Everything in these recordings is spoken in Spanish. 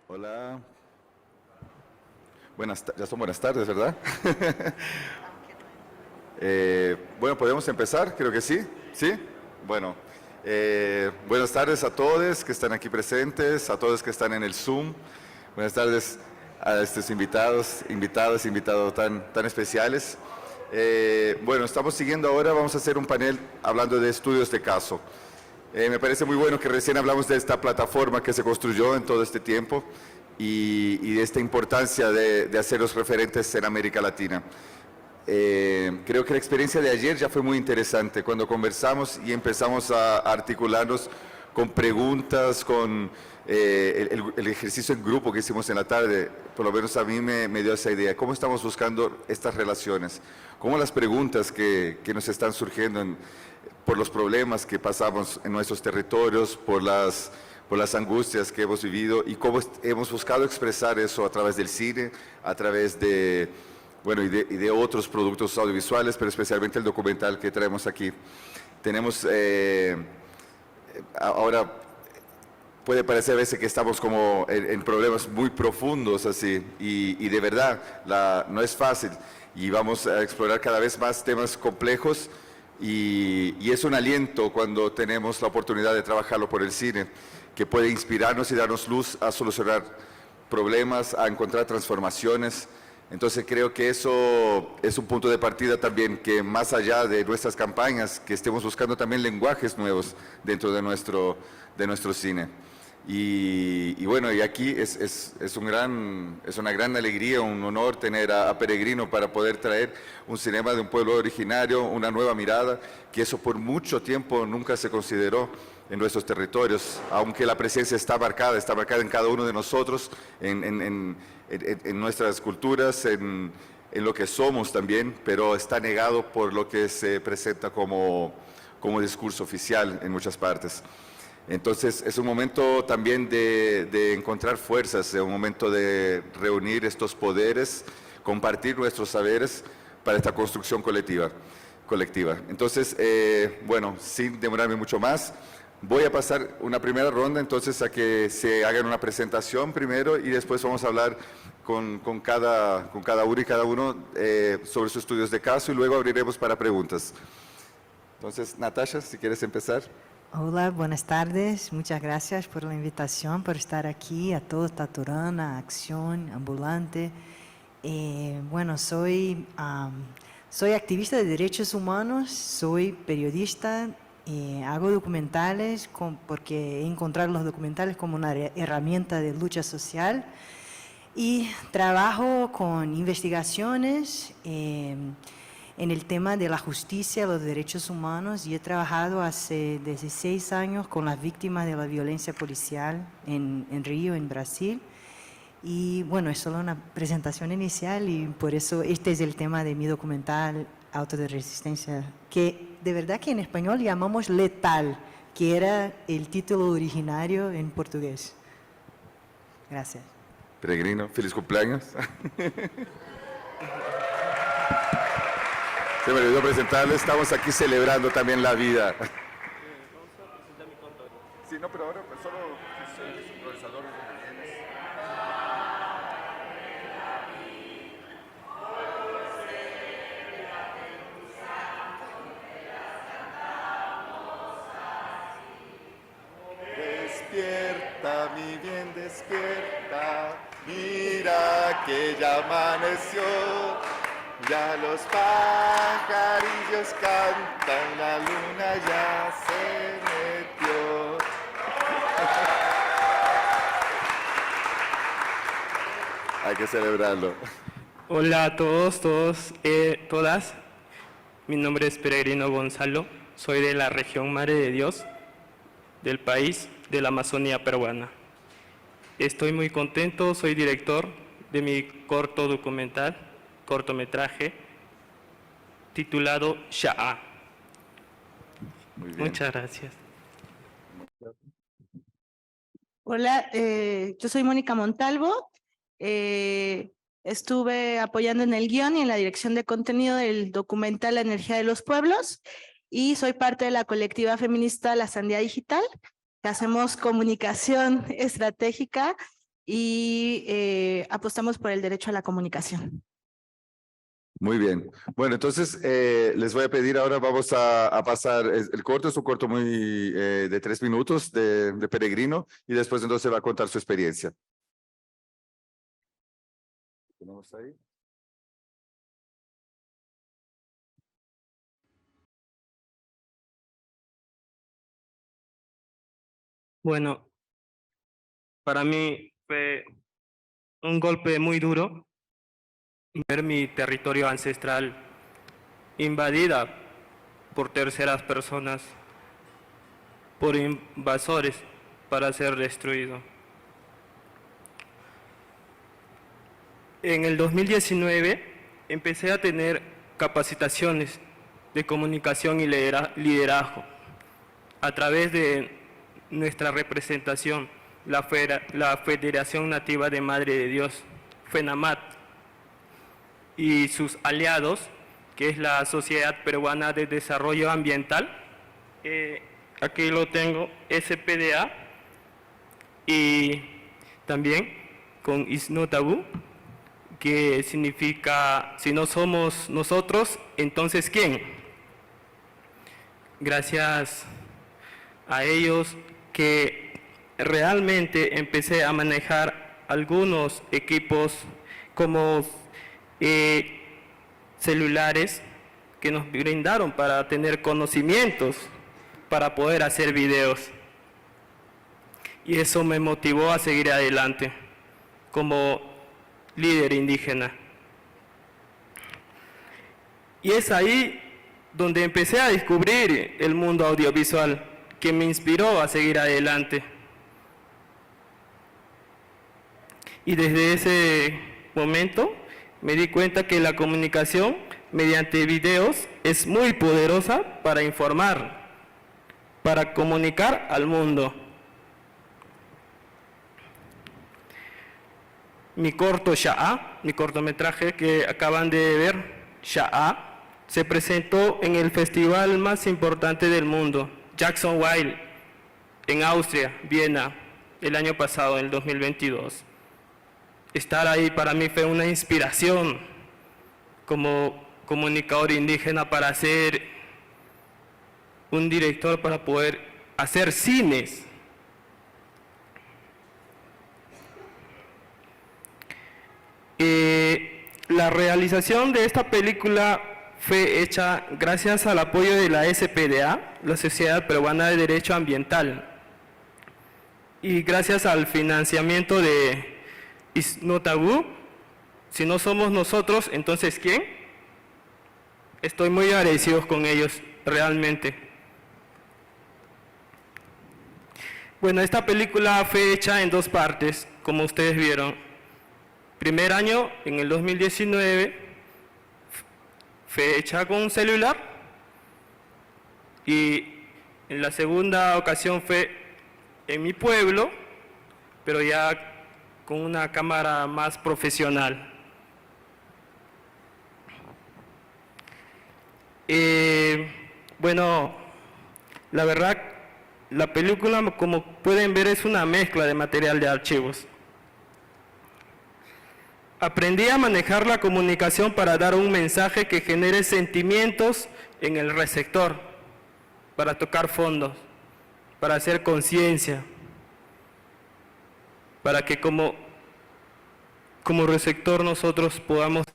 Hola. Ya son buenas tardes, ¿verdad? Bueno, ¿podemos empezar? Creo que sí. ¿Sí? Bueno, buenas tardes a todos que están aquí presentes, a todos que están en el Zoom. Buenas tardes a estos invitados tan especiales. Bueno, estamos siguiendo ahora, vamos a hacer un panel hablando de estudios de caso. Me parece muy bueno que recién hablamos de esta plataforma que se construyó en todo este tiempo y de esta importancia de hacer los referentes en América Latina. Creo que la experiencia de ayer ya fue muy interesante cuando conversamos y empezamos a articularnos con preguntas, con el ejercicio en grupo que hicimos en la tarde. Por lo menos a mí me dio esa idea. ¿Cómo estamos buscando estas relaciones? ¿Cómo las preguntas que nos están surgiendo por los problemas que pasamos en nuestros territorios, por las angustias que hemos vivido y cómo hemos buscado expresar eso a través del cine, a través de, bueno, y de otros productos audiovisuales, pero especialmente el documental que traemos aquí. Tenemos, ahora puede parecer a veces que estamos como en problemas muy profundos así, y de verdad no es fácil, y vamos a explorar cada vez más temas complejos, y es un aliento cuando tenemos la oportunidad de trabajarlo por el cine, que puede inspirarnos y darnos luz a solucionar problemas, a encontrar transformaciones. Entonces creo que eso es un punto de partida también, que más allá de nuestras campañas, que estemos buscando también lenguajes nuevos dentro de nuestro cine. Y bueno, y aquí es una gran alegría, un honor tener a Peregrino para poder traer un cinema de un pueblo originario, una nueva mirada, que eso por mucho tiempo nunca se consideró en nuestros territorios, aunque la presencia está marcada en cada uno de nosotros, en nuestras culturas, en lo que somos también, pero está negado por lo que se presenta como discurso oficial en muchas partes. Entonces es un momento también de encontrar fuerzas, es un momento de reunir estos poderes, compartir nuestros saberes para esta construcción colectiva. Entonces, bueno, sin demorarme mucho más, voy a pasar una primera ronda entonces a que se hagan una presentación primero y después vamos a hablar con cada uno y cada uno sobre sus estudios de caso y luego abriremos para preguntas. Entonces, Natasha, si quieres empezar. Hola, buenas tardes. Muchas gracias por la invitación, por estar aquí, a todos, Taturana, Acción, Ambulante. Bueno, soy activista de derechos humanos, soy periodista, hago documentales porque he encontrado los documentales como una herramienta de lucha social y trabajo con investigaciones en el tema de la justicia, los derechos humanos, y he trabajado hace 16 años con las víctimas de la violencia policial en Río, en Brasil. Y bueno, es solo una presentación inicial y por eso este es el tema de mi documental Auto de Resistencia, que de verdad que en español llamamos Letal, que era el título originario en portugués. Gracias. Peregrino, feliz cumpleaños. Se me olvidó presentarle, estamos aquí celebrando también la vida. Vamos a presentar mi contador. Sí, no, pero ahora pues solo es improvisador. Despierta, mi bien, despierta, mira que ya amaneció. Ya los pajarillos cantan, la luna ya se metió. Hay que celebrarlo. Hola a todos, todas. Mi nombre es Peregrino Gonzalo. Soy de la región Madre de Dios, del país de la Amazonía peruana. Estoy muy contento, soy director de mi cortometraje, titulado Sha'a. Muchas gracias. Hola, yo soy Mónica Montalvo. Estuve apoyando en el guión y en la dirección de contenido del documental La Energía de los Pueblos y soy parte de la colectiva feminista La Sandía Digital, que hacemos comunicación estratégica y apostamos por el derecho a la comunicación. Muy bien. Bueno, entonces les voy a pedir ahora, vamos a pasar, el corto es un corto muy de 3 minutos de Peregrino y después entonces va a contar su experiencia. ¿Tenemos ahí? Bueno, para mí fue un golpe muy duro ver mi territorio ancestral invadida por terceras personas, por invasores para ser destruido. En el 2019 empecé a tener capacitaciones de comunicación y liderazgo a través de nuestra representación, la Federación Nativa de Madre de Dios, FENAMAT, y sus aliados, que es la Sociedad Peruana de Desarrollo Ambiental, aquí lo tengo, SPDA, y también con ISNOTABU, que significa, si no somos nosotros, entonces ¿quién? Gracias a ellos que realmente empecé a manejar algunos equipos como celulares que nos brindaron para tener conocimientos, para poder hacer videos. Y eso me motivó a seguir adelante como líder indígena. Y es ahí donde empecé a descubrir el mundo audiovisual, que me inspiró a seguir adelante. Y desde ese momento me di cuenta que la comunicación mediante videos es muy poderosa para informar, para comunicar al mundo. Mi corto Sha'a, mi cortometraje que acaban de ver, Sha'a, se presentó en el festival más importante del mundo, Jackson Wild, en Austria, Viena, el año pasado, en el 2022. Estar ahí para mí fue una inspiración como comunicador indígena para ser un director, para poder hacer cines. La realización de esta película fue hecha gracias al apoyo de la SPDA, la Sociedad Peruana de Derecho Ambiental, y gracias al financiamiento de ISNOTABU. Si no somos nosotros, entonces ¿quién? Estoy muy agradecido con ellos, realmente. Bueno, esta película fue hecha en 2 partes, como ustedes vieron. Primer año, en el 2019, fue hecha con un celular, y en la segunda ocasión fue en mi pueblo, pero ya con una cámara más profesional. Bueno, la verdad, la película, como pueden ver, es una mezcla de material de archivos. Aprendí a manejar la comunicación para dar un mensaje que genere sentimientos en el receptor, para tocar fondos, para hacer conciencia, para que como receptor nosotros podamos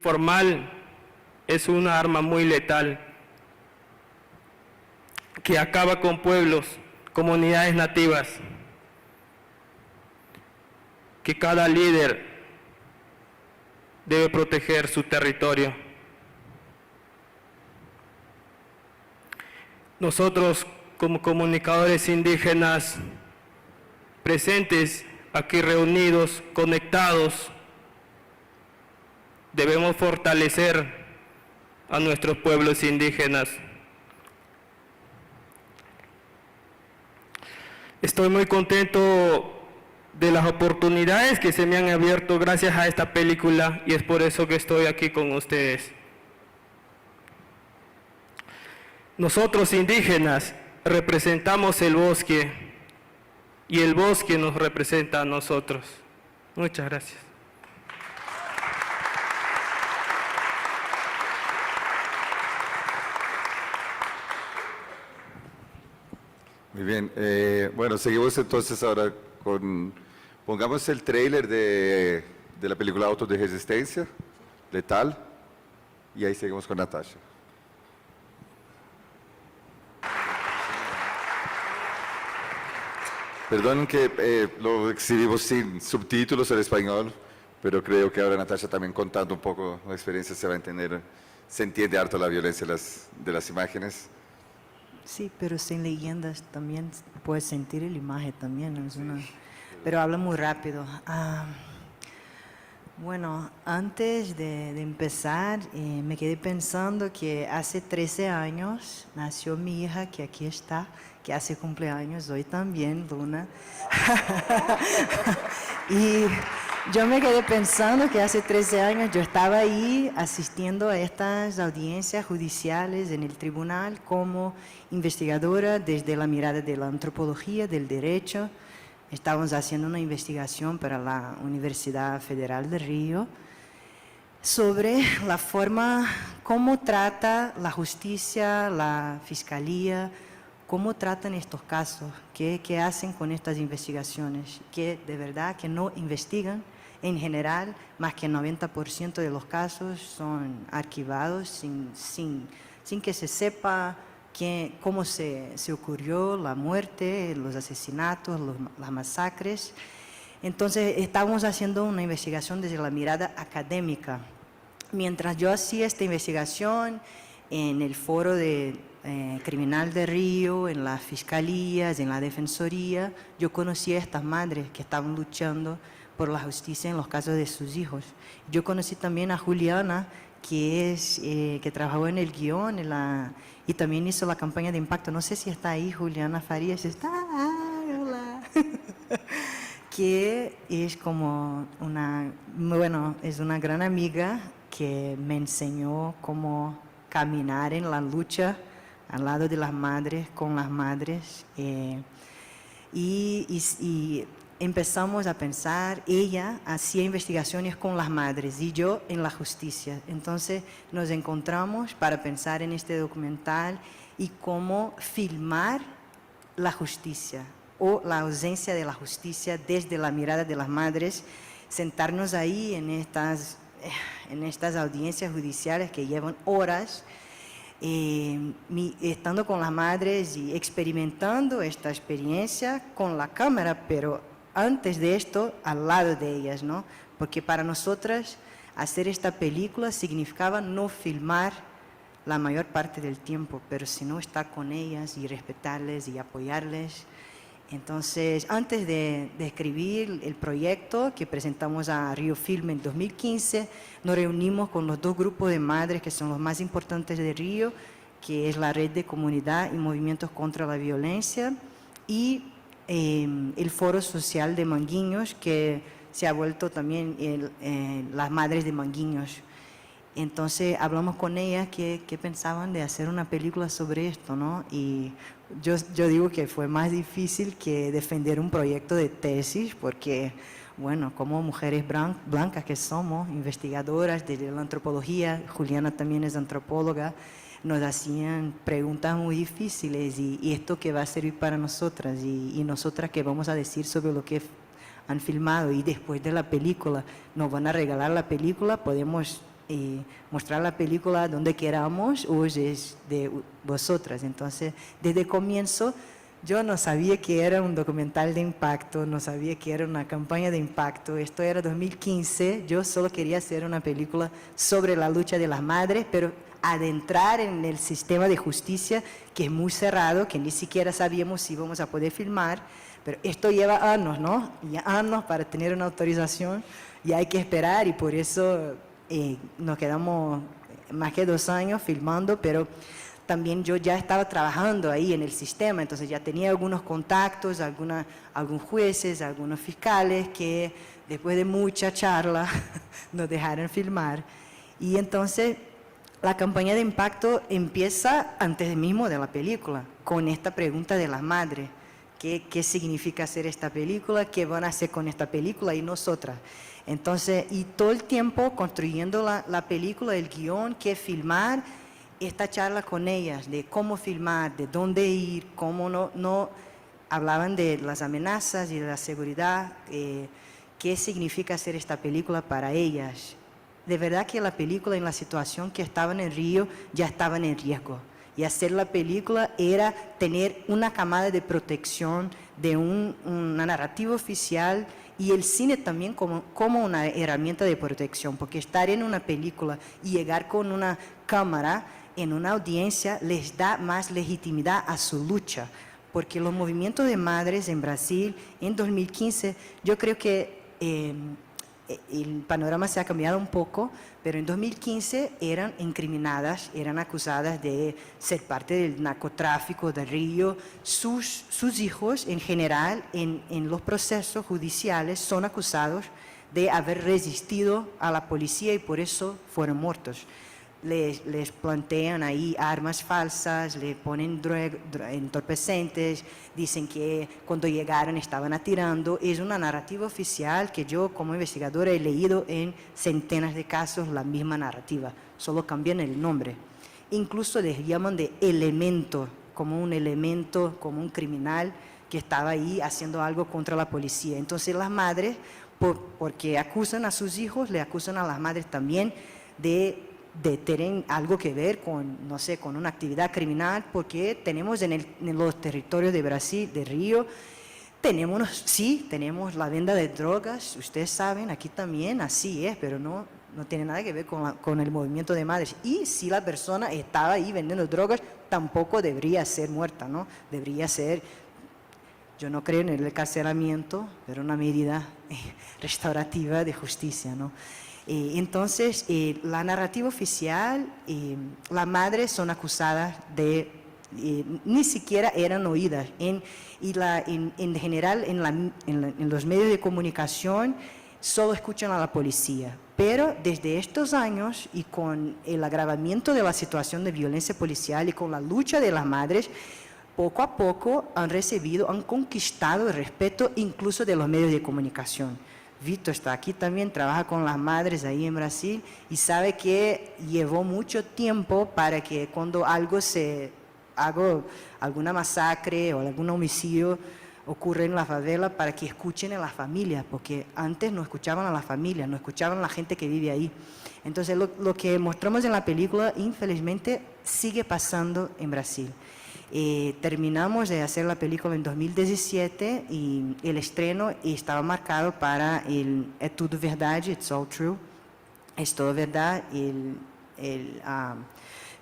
formal, es una arma muy letal que acaba con pueblos, comunidades nativas, que cada líder debe proteger su territorio. Nosotros, como comunicadores indígenas presentes aquí reunidos, conectados, debemos fortalecer a nuestros pueblos indígenas. Estoy muy contento de las oportunidades que se me han abierto gracias a esta película y es por eso que estoy aquí con ustedes. Nosotros indígenas representamos el bosque y el bosque nos representa a nosotros. Muchas gracias. Muy bien, bueno, seguimos entonces ahora con, pongamos el tráiler de la película Autos de Resistencia, Letal, y ahí seguimos con Natasha. Perdonen que lo exhibimos sin subtítulos en español, pero creo que ahora Natasha también contando un poco la experiencia se va a entender, se entiende harto la violencia de las imágenes. Sí, pero sin leyendas también puedes sentir la imagen también. Es una, pero habla muy rápido. Bueno, antes de empezar, me quedé pensando que hace 13 años nació mi hija, que aquí está, que hace cumpleaños hoy también, Luna. Y yo me quedé pensando que hace 13 años yo estaba ahí asistiendo a estas audiencias judiciales en el tribunal como investigadora desde la mirada de la antropología, del derecho. Estábamos haciendo una investigación para la Universidad Federal de Río sobre la forma, cómo trata la justicia, la fiscalía, cómo tratan estos casos, qué hacen con estas investigaciones, que de verdad que no investigan. En general, más que el 90% de los casos son archivados sin que se sepa cómo se ocurrió la muerte, los asesinatos, las masacres. Entonces, estábamos haciendo una investigación desde la mirada académica. Mientras yo hacía esta investigación en el foro criminal de Río, en las fiscalías, en la defensoría, yo conocí a estas madres que estaban luchando por la justicia en los casos de sus hijos. Yo conocí también a Juliana, que trabajó en el guión y también hizo la campaña de impacto. No sé si está ahí Juliana Farías. Está, hola. Que es como es una gran amiga que me enseñó cómo caminar en la lucha al lado de las madres, con las madres. Y empezamos a pensar, ella hacía investigaciones con las madres y yo en la justicia. Entonces nos encontramos para pensar en este documental y cómo filmar la justicia o la ausencia de la justicia desde la mirada de las madres, sentarnos ahí en estas audiencias judiciales que llevan horas, estando con las madres y experimentando esta experiencia con la cámara, pero antes de esto, al lado de ellas, ¿no? Porque para nosotras hacer esta película significaba no filmar la mayor parte del tiempo, pero sino estar con ellas y respetarles y apoyarles. Entonces, antes de escribir el proyecto que presentamos a Río Film en 2015, nos reunimos con los dos grupos de madres que son los más importantes de Río, que es la Red de Comunidad y Movimientos contra la Violencia, y el Foro Social de Manguinhos, que se ha vuelto también las Madres de Manguinhos. Entonces hablamos con ellas qué pensaban de hacer una película sobre esto, ¿no? Y yo digo que fue más difícil que defender un proyecto de tesis, porque, bueno, como mujeres blancas que somos, investigadoras de la antropología, Juliana también es antropóloga, nos hacían preguntas muy difíciles y esto que va a servir para nosotras y nosotras qué vamos a decir sobre lo que han filmado, y después de la película nos van a regalar la película, podemos mostrar la película donde queramos, hoy es de vosotras. Entonces, desde el comienzo Yo no sabía que era un documental de impacto, no sabía que era una campaña de impacto. Esto era 2015, yo solo quería hacer una película sobre la lucha de las madres, pero adentrar en el sistema de justicia que es muy cerrado, que ni siquiera sabíamos si íbamos a poder filmar, pero esto lleva años, ¿no? Y años para tener una autorización y hay que esperar y por eso nos quedamos más que 2 años filmando, pero también yo ya estaba trabajando ahí en el sistema, entonces ya tenía algunos contactos, algunos jueces, algunos fiscales que después de mucha charla nos dejaron filmar. Y entonces la campaña de impacto empieza antes mismo de la película, con esta pregunta de las madres. ¿Qué significa hacer esta película? ¿Qué van a hacer con esta película? Y nosotras. Entonces, y todo el tiempo construyendo la película, el guión, qué filmar, esta charla con ellas de cómo filmar, de dónde ir, cómo no hablaban de las amenazas y de la seguridad, qué significa hacer esta película para ellas. De verdad que la película en la situación que estaban en Río ya estaban en riesgo. Y hacer la película era tener una camada de protección de una narrativa oficial y el cine también como una herramienta de protección, porque estar en una película y llegar con una cámara en una audiencia les da más legitimidad a su lucha, porque los movimientos de madres en Brasil en 2015, yo creo que el panorama se ha cambiado un poco, pero en 2015 eran incriminadas, eran acusadas de ser parte del narcotráfico de Río. Sus hijos en general en los procesos judiciales son acusados de haber resistido a la policía y por eso fueron muertos. Les plantean ahí armas falsas, le ponen entorpecentes, dicen que cuando llegaron estaban atirando. Es una narrativa oficial que yo como investigadora he leído en centenas de casos, la misma narrativa, solo cambian el nombre. Incluso les llaman de elemento, como un criminal que estaba ahí haciendo algo contra la policía. Entonces las madres, porque acusan a sus hijos, le acusan a las madres también de tener algo que ver con, no sé, con una actividad criminal, porque tenemos en los territorios de Brasil, de Río, tenemos la venta de drogas, ustedes saben, aquí también así es, pero no tiene nada que ver con el movimiento de madres. Y si la persona estaba ahí vendiendo drogas, tampoco debería ser muerta, ¿no? Debería ser, yo no creo en el encarcelamiento, pero una medida restaurativa de justicia, ¿no? Entonces, la narrativa oficial, las madres son acusadas de, ni siquiera eran oídas. En general, en los medios de comunicación, solo escuchan a la policía. Pero desde estos años y con el agravamiento de la situación de violencia policial y con la lucha de las madres, poco a poco han conquistado el respeto incluso de los medios de comunicación. Vito está aquí también, trabaja con las madres ahí en Brasil y sabe que llevó mucho tiempo para que cuando alguna masacre o algún homicidio ocurre en la favela, para que escuchen a las familias, porque antes no escuchaban a las familias, no escuchaban a la gente que vive ahí. Entonces lo que mostramos en la película, infelizmente, sigue pasando en Brasil. Terminamos de hacer la película en 2017 y el estreno estaba marcado para el É Tudo Verdade, It's All True, es todo verdad, el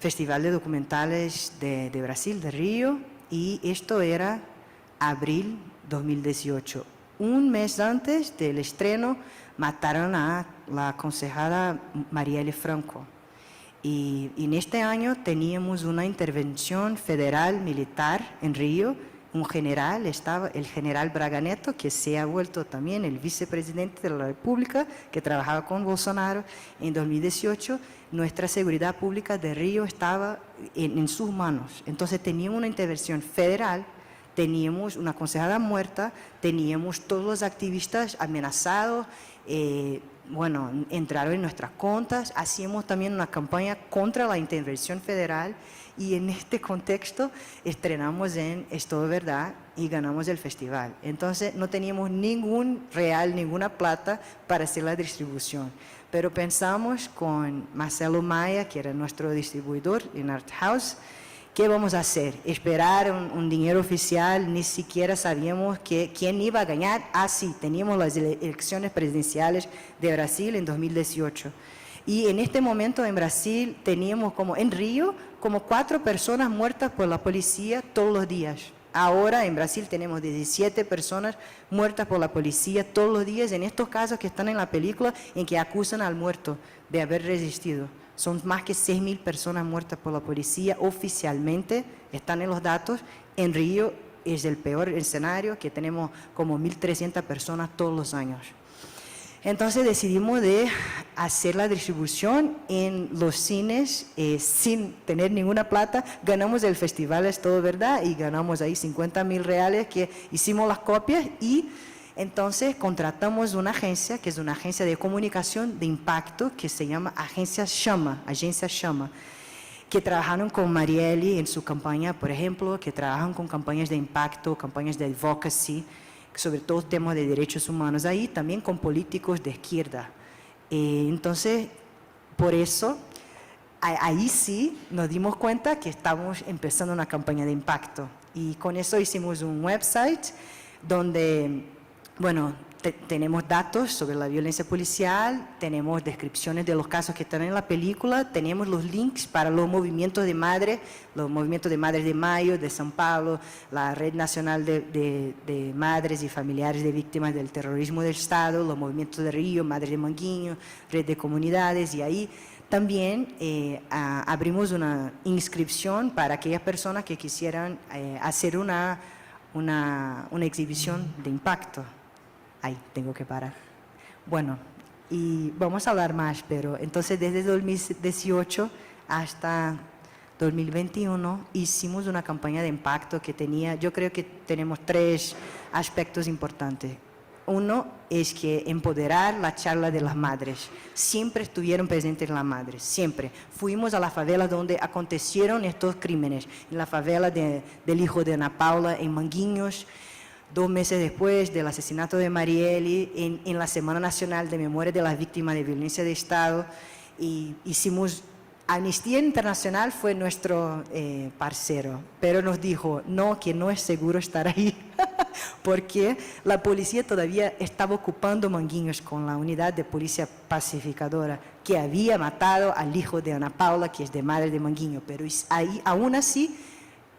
Festival de Documentales de Brasil, de Río, y esto era abril 2018. Un mes antes del estreno mataron a la concejala Marielle Franco. Y en este año teníamos una intervención federal militar en Río, un general, estaba el general Braga Neto, que se ha vuelto también el vicepresidente de la República, que trabajaba con Bolsonaro en 2018. Nuestra seguridad pública de Río estaba en sus manos. Entonces teníamos una intervención federal, teníamos una concejala muerta, teníamos todos los activistas amenazados, entraron en nuestras cuentas, hacíamos también una campaña contra la intervención federal y en este contexto estrenamos en Es Todo Verdad y ganamos el festival. Entonces no teníamos ninguna plata para hacer la distribución, pero pensamos con Marcelo Maia, que era nuestro distribuidor en Art House, ¿Qué vamos a hacer? ¿Esperar un dinero oficial? Ni siquiera sabíamos quién iba a ganar. Ah, sí, teníamos las elecciones presidenciales de Brasil en 2018. Y en este momento en Brasil teníamos en Río, como 4 personas muertas por la policía todos los días. Ahora en Brasil tenemos 17 personas muertas por la policía todos los días en estos casos que están en la película en que acusan al muerto de haber resistido. Son más que 6.000 personas muertas por la policía oficialmente, están en los datos. En Río es el peor escenario, que tenemos como 1.300 personas todos los años. Entonces decidimos de hacer la distribución en los cines sin tener ninguna plata. Ganamos el festival Es Todo Verdad y ganamos ahí 50.000 reales que hicimos las copias y entonces contratamos una agencia que es una agencia de comunicación de impacto que se llama Agencia Chama, que trabajaron con Marielle en su campaña, por ejemplo, que trabajan con campañas de impacto, campañas de advocacy, sobre todo temas de derechos humanos ahí, también con políticos de izquierda. Entonces, por eso, ahí sí nos dimos cuenta que estamos empezando una campaña de impacto. Y con eso hicimos un website donde, bueno, tenemos datos sobre la violencia policial, tenemos descripciones de los casos que están en la película, tenemos los links para los movimientos de madres de Mayo, de São Paulo, la Red Nacional de Madres y Familiares de Víctimas del Terrorismo del Estado, los movimientos de Río, Madres de Manguinho, Red de Comunidades, y ahí también abrimos una inscripción para aquellas personas que quisieran hacer una exhibición de impacto. Ahí tengo que parar. Bueno, y vamos a hablar más, pero entonces desde 2018 hasta 2021 hicimos una campaña de impacto que tenía, yo creo que tenemos 3 aspectos importantes. Uno es que empoderar la charla de las madres. Siempre estuvieron presentes las madres, siempre. Fuimos a la favela donde acontecieron estos crímenes, en la favela del hijo de Ana Paula, en Manguinhos, 2 meses después del asesinato de Marielle, en la Semana Nacional de Memoria de las Víctimas de Violencia de Estado, y hicimos, Amnistía Internacional fue nuestro parcero, pero nos dijo, no, que no es seguro estar ahí, porque la policía todavía estaba ocupando Manguinhos con la unidad de policía pacificadora, que había matado al hijo de Ana Paula, que es de madre de Manguinhos, pero ahí, aún así,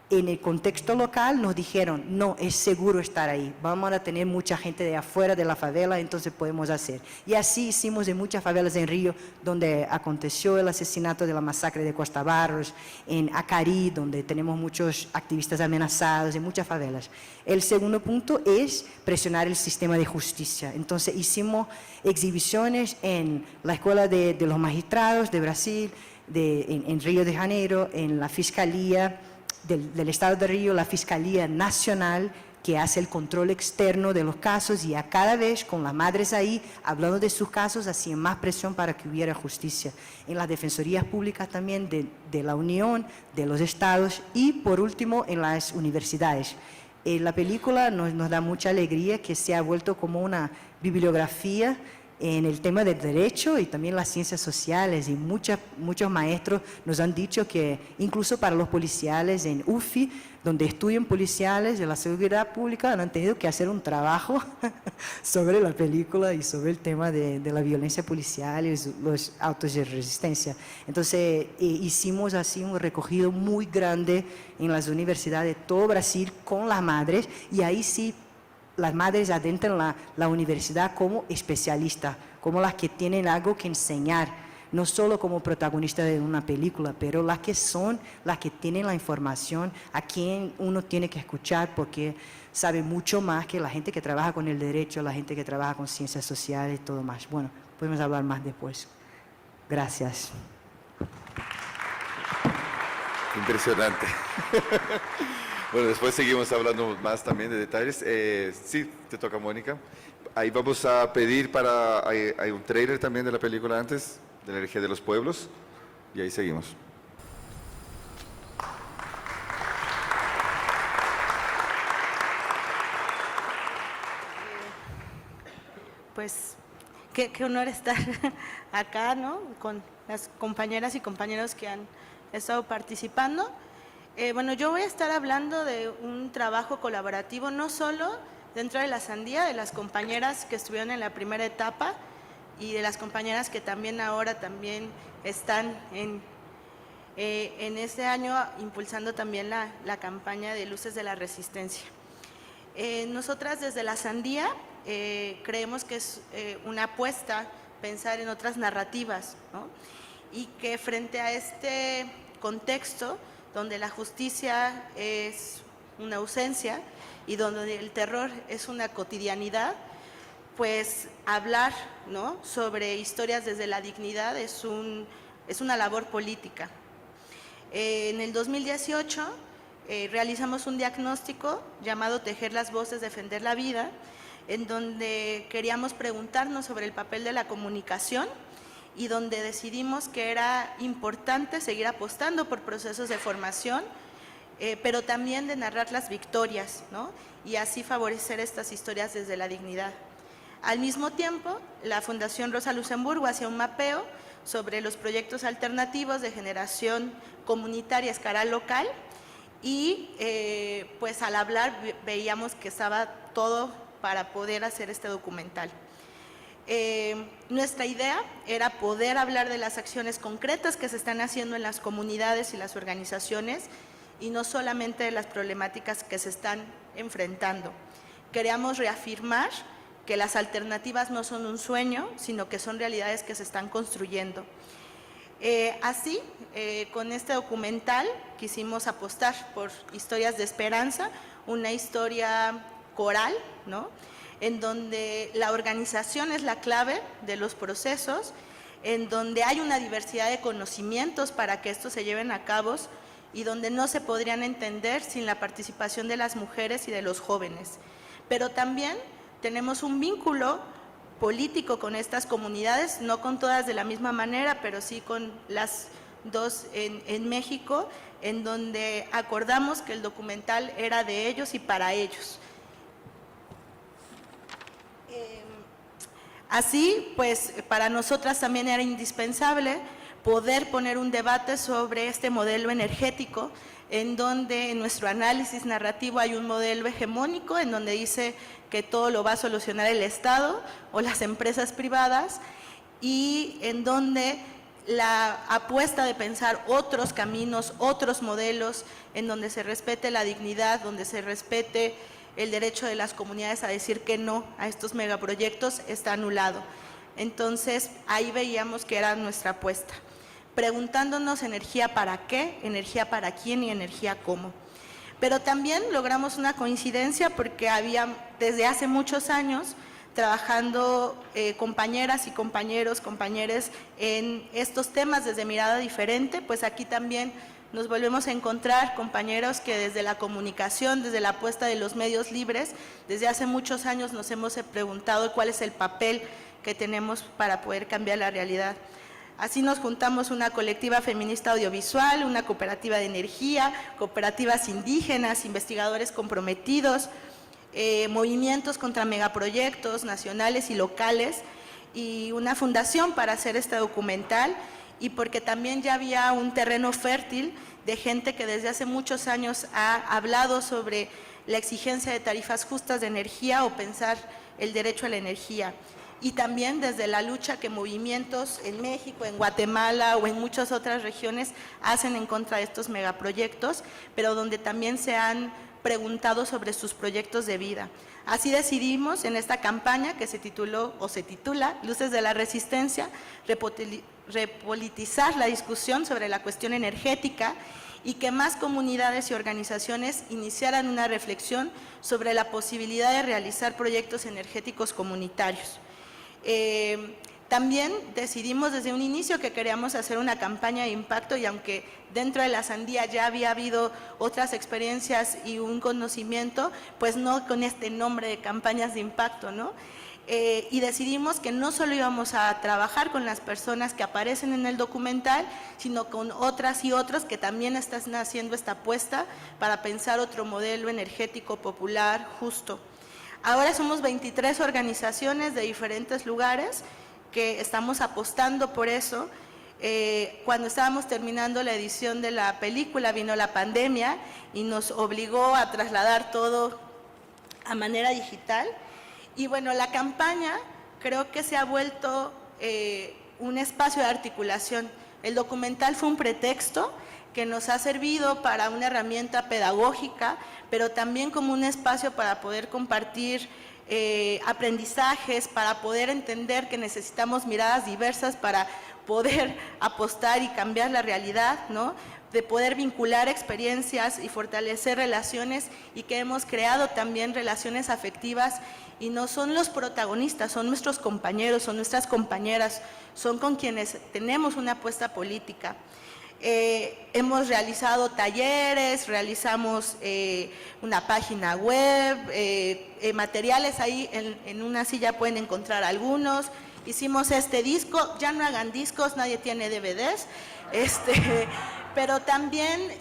en el contexto local nos dijeron, no, es seguro estar ahí, vamos a tener mucha gente de afuera de la favela, entonces podemos hacer. Y así hicimos en muchas favelas en Río, donde aconteció el asesinato de la masacre de Costa Barros, en Acari, donde tenemos muchos activistas amenazados, en muchas favelas. El segundo punto es presionar el sistema de justicia. Entonces hicimos exhibiciones en la Escuela de los Magistrados de Brasil, en Río de Janeiro, en la Fiscalía del Estado de Río, la Fiscalía Nacional, que hace el control externo de los casos, y a cada vez con las madres ahí hablando de sus casos hacían más presión para que hubiera justicia. En las defensorías públicas también de la Unión, de los estados, y por último en las universidades. La película nos da mucha alegría que se ha vuelto como una bibliografía en el tema del derecho y también las ciencias sociales, y muchos maestros nos han dicho que incluso para los policiales en UFI, donde estudian policiales de la seguridad pública, han tenido que hacer un trabajo sobre la película y sobre el tema de la violencia policial y los autos de resistencia. Entonces hicimos así un recogido muy grande en las universidades de todo Brasil con las madres, y ahí sí las madres adentran la universidad como especialistas, como las que tienen algo que enseñar, no solo como protagonistas de una película, pero las que son, las que tienen la información, a quien uno tiene que escuchar, porque sabe mucho más que la gente que trabaja con el derecho, la gente que trabaja con ciencias sociales y todo más. Bueno, podemos hablar más después. Gracias. Impresionante. Bueno, después seguimos hablando más también de detalles. Sí, te toca, Mónica. Ahí vamos a pedir hay un trailer también de la película antes, de la energía de los pueblos, y ahí seguimos. Pues qué honor estar acá, ¿no? Con las compañeras y compañeros que han estado participando. Bueno, yo voy a estar hablando de un trabajo colaborativo, no solo dentro de la Sandía, de las compañeras que estuvieron en la primera etapa y de las compañeras que también ahora también están en este año impulsando también la campaña de Luces de la Resistencia. Nosotras desde la Sandía creemos que es una apuesta pensar en otras narrativas, ¿no? Y que frente a este contexto donde la justicia es una ausencia y donde el terror es una cotidianidad, pues hablar, ¿no?, sobre historias desde la dignidad es una labor política. En el 2018 realizamos un diagnóstico llamado Tejer las voces, defender la vida, en donde queríamos preguntarnos sobre el papel de la comunicación y donde decidimos que era importante seguir apostando por procesos de formación, pero también de narrar las victorias, ¿no?, y así favorecer estas historias desde la dignidad. Al mismo tiempo, la Fundación Rosa Luxemburgo hacía un mapeo sobre los proyectos alternativos de generación comunitaria a escala local y pues al hablar veíamos que estaba todo para poder hacer este documental. Nuestra idea era poder hablar de las acciones concretas que se están haciendo en las comunidades y las organizaciones y no solamente de las problemáticas que se están enfrentando. Queríamos reafirmar que las alternativas no son un sueño, sino que son realidades que se están construyendo. Así, con este documental quisimos apostar por historias de esperanza, una historia coral, ¿no?, en donde la organización es la clave de los procesos, en donde hay una diversidad de conocimientos para que estos se lleven a cabo y donde no se podrían entender sin la participación de las mujeres y de los jóvenes. Pero también tenemos un vínculo político con estas comunidades, no con todas de la misma manera, pero sí con las dos en México, en donde acordamos que el documental era de ellos y para ellos. Así, pues, para nosotras también era indispensable poder poner un debate sobre este modelo energético, en donde en nuestro análisis narrativo hay un modelo hegemónico, en donde dice que todo lo va a solucionar el Estado o las empresas privadas, y en donde la apuesta de pensar otros caminos, otros modelos, en donde se respete la dignidad, donde se respete el derecho de las comunidades a decir que no a estos megaproyectos, está anulado. Entonces, ahí veíamos que era nuestra apuesta. Preguntándonos energía para qué, energía para quién y energía cómo. Pero también logramos una coincidencia porque había desde hace muchos años trabajando compañeras y compañeros en estos temas desde mirada diferente, pues aquí también nos volvemos a encontrar compañeros que desde la comunicación, desde la apuesta de los medios libres, desde hace muchos años nos hemos preguntado cuál es el papel que tenemos para poder cambiar la realidad. Así nos juntamos una colectiva feminista audiovisual, una cooperativa de energía, cooperativas indígenas, investigadores comprometidos, movimientos contra megaproyectos nacionales y locales y una fundación para hacer este documental, y porque también ya había un terreno fértil de gente que desde hace muchos años ha hablado sobre la exigencia de tarifas justas de energía o pensar el derecho a la energía. Y también desde la lucha que movimientos en México, en Guatemala o en muchas otras regiones hacen en contra de estos megaproyectos, pero donde también se han preguntado sobre sus proyectos de vida. Así decidimos en esta campaña que se tituló o se titula Luces de la Resistencia, repolitizar la discusión sobre la cuestión energética y que más comunidades y organizaciones iniciaran una reflexión sobre la posibilidad de realizar proyectos energéticos comunitarios. También decidimos desde un inicio que queríamos hacer una campaña de impacto, y aunque dentro de la Sandía ya había habido otras experiencias y un conocimiento, pues no con este nombre de campañas de impacto, ¿no? Y decidimos que no solo íbamos a trabajar con las personas que aparecen en el documental, sino con otras y otros que también están haciendo esta apuesta para pensar otro modelo energético popular justo. Ahora somos 23 organizaciones de diferentes lugares que estamos apostando por eso. cuando estábamos terminando la edición de la película vino la pandemia y nos obligó a trasladar todo a manera digital. Y bueno, la campaña creo que se ha vuelto un espacio de articulación. El documental fue un pretexto que nos ha servido para una herramienta pedagógica, pero también como un espacio para poder compartir aprendizajes, para poder entender que necesitamos miradas diversas para poder apostar y cambiar la realidad, ¿no? De poder vincular experiencias y fortalecer relaciones, y que hemos creado también relaciones afectivas, y no son los protagonistas, son nuestros compañeros, son nuestras compañeras, son con quienes tenemos una apuesta política. Hemos realizado talleres, realizamos una página web, materiales ahí en una silla pueden encontrar algunos. Hicimos este disco, ya no hagan discos, nadie tiene DVDs, pero también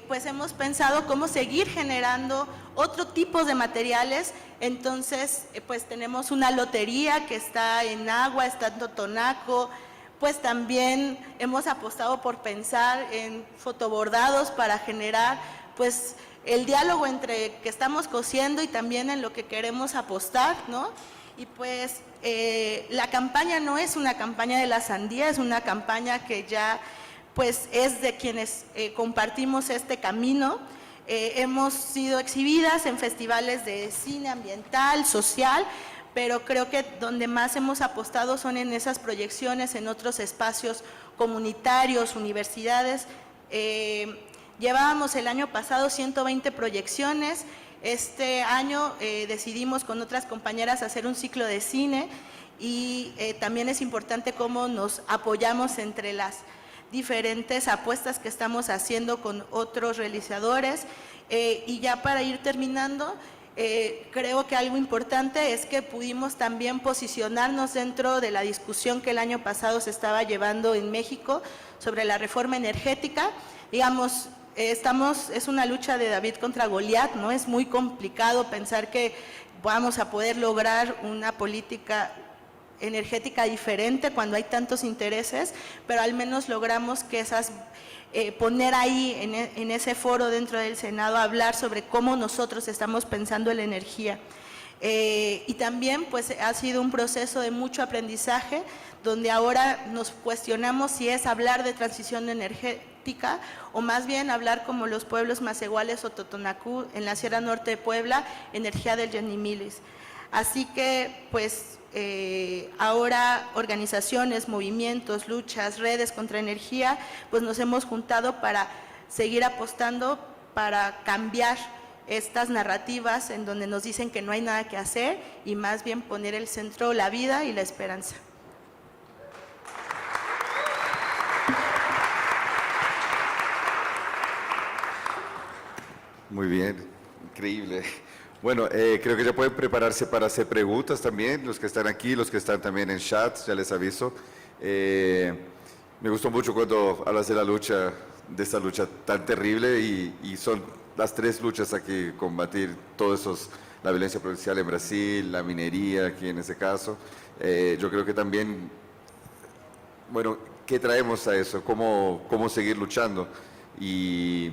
pues hemos pensado cómo seguir generando otro tipo de materiales. Entonces pues tenemos una lotería que está en Agua, está en Totonaco. Pues también hemos apostado por pensar en fotobordados para generar pues el diálogo entre que estamos cosiendo y también en lo que queremos apostar, ¿no? Y pues la campaña no es una campaña de la sandía, es una campaña que ya pues es de quienes compartimos este camino. Hemos sido exhibidas en festivales de cine ambiental, social, pero creo que donde más hemos apostado son en esas proyecciones, en otros espacios comunitarios, universidades. Llevábamos el año pasado 120 proyecciones. Este año decidimos con otras compañeras hacer un ciclo de cine, y también es importante cómo nos apoyamos entre las diferentes apuestas que estamos haciendo con otros realizadores. Y ya para ir terminando, creo que algo importante es que pudimos también posicionarnos dentro de la discusión que el año pasado se estaba llevando en México sobre la reforma energética. Digamos, es una lucha de David contra Goliat, ¿no? Es muy complicado pensar que vamos a poder lograr una política energética diferente cuando hay tantos intereses, pero al menos logramos que poner ahí en ese foro dentro del Senado, hablar sobre cómo nosotros estamos pensando en la energía. Y también pues ha sido un proceso de mucho aprendizaje, donde ahora nos cuestionamos si es hablar de transición energética o más bien hablar como los pueblos Macehuales o Totonacú en la Sierra Norte de Puebla, energía del Yanimilis. Así que pues ahora organizaciones, movimientos, luchas, redes contra energía, pues nos hemos juntado para seguir apostando, para cambiar estas narrativas en donde nos dicen que no hay nada que hacer, y más bien poner el centro la vida y la esperanza. Muy bien, increíble. Bueno, creo que ya pueden prepararse para hacer preguntas también, los que están aquí, los que están también en chat, ya les aviso. Me gustó mucho cuando hablas de la lucha, de esta lucha tan terrible, y son las tres luchas aquí, combatir todos esos, la violencia policial en Brasil, la minería aquí en ese caso. Yo creo que también, bueno, ¿qué traemos a eso? ¿Cómo seguir luchando? Y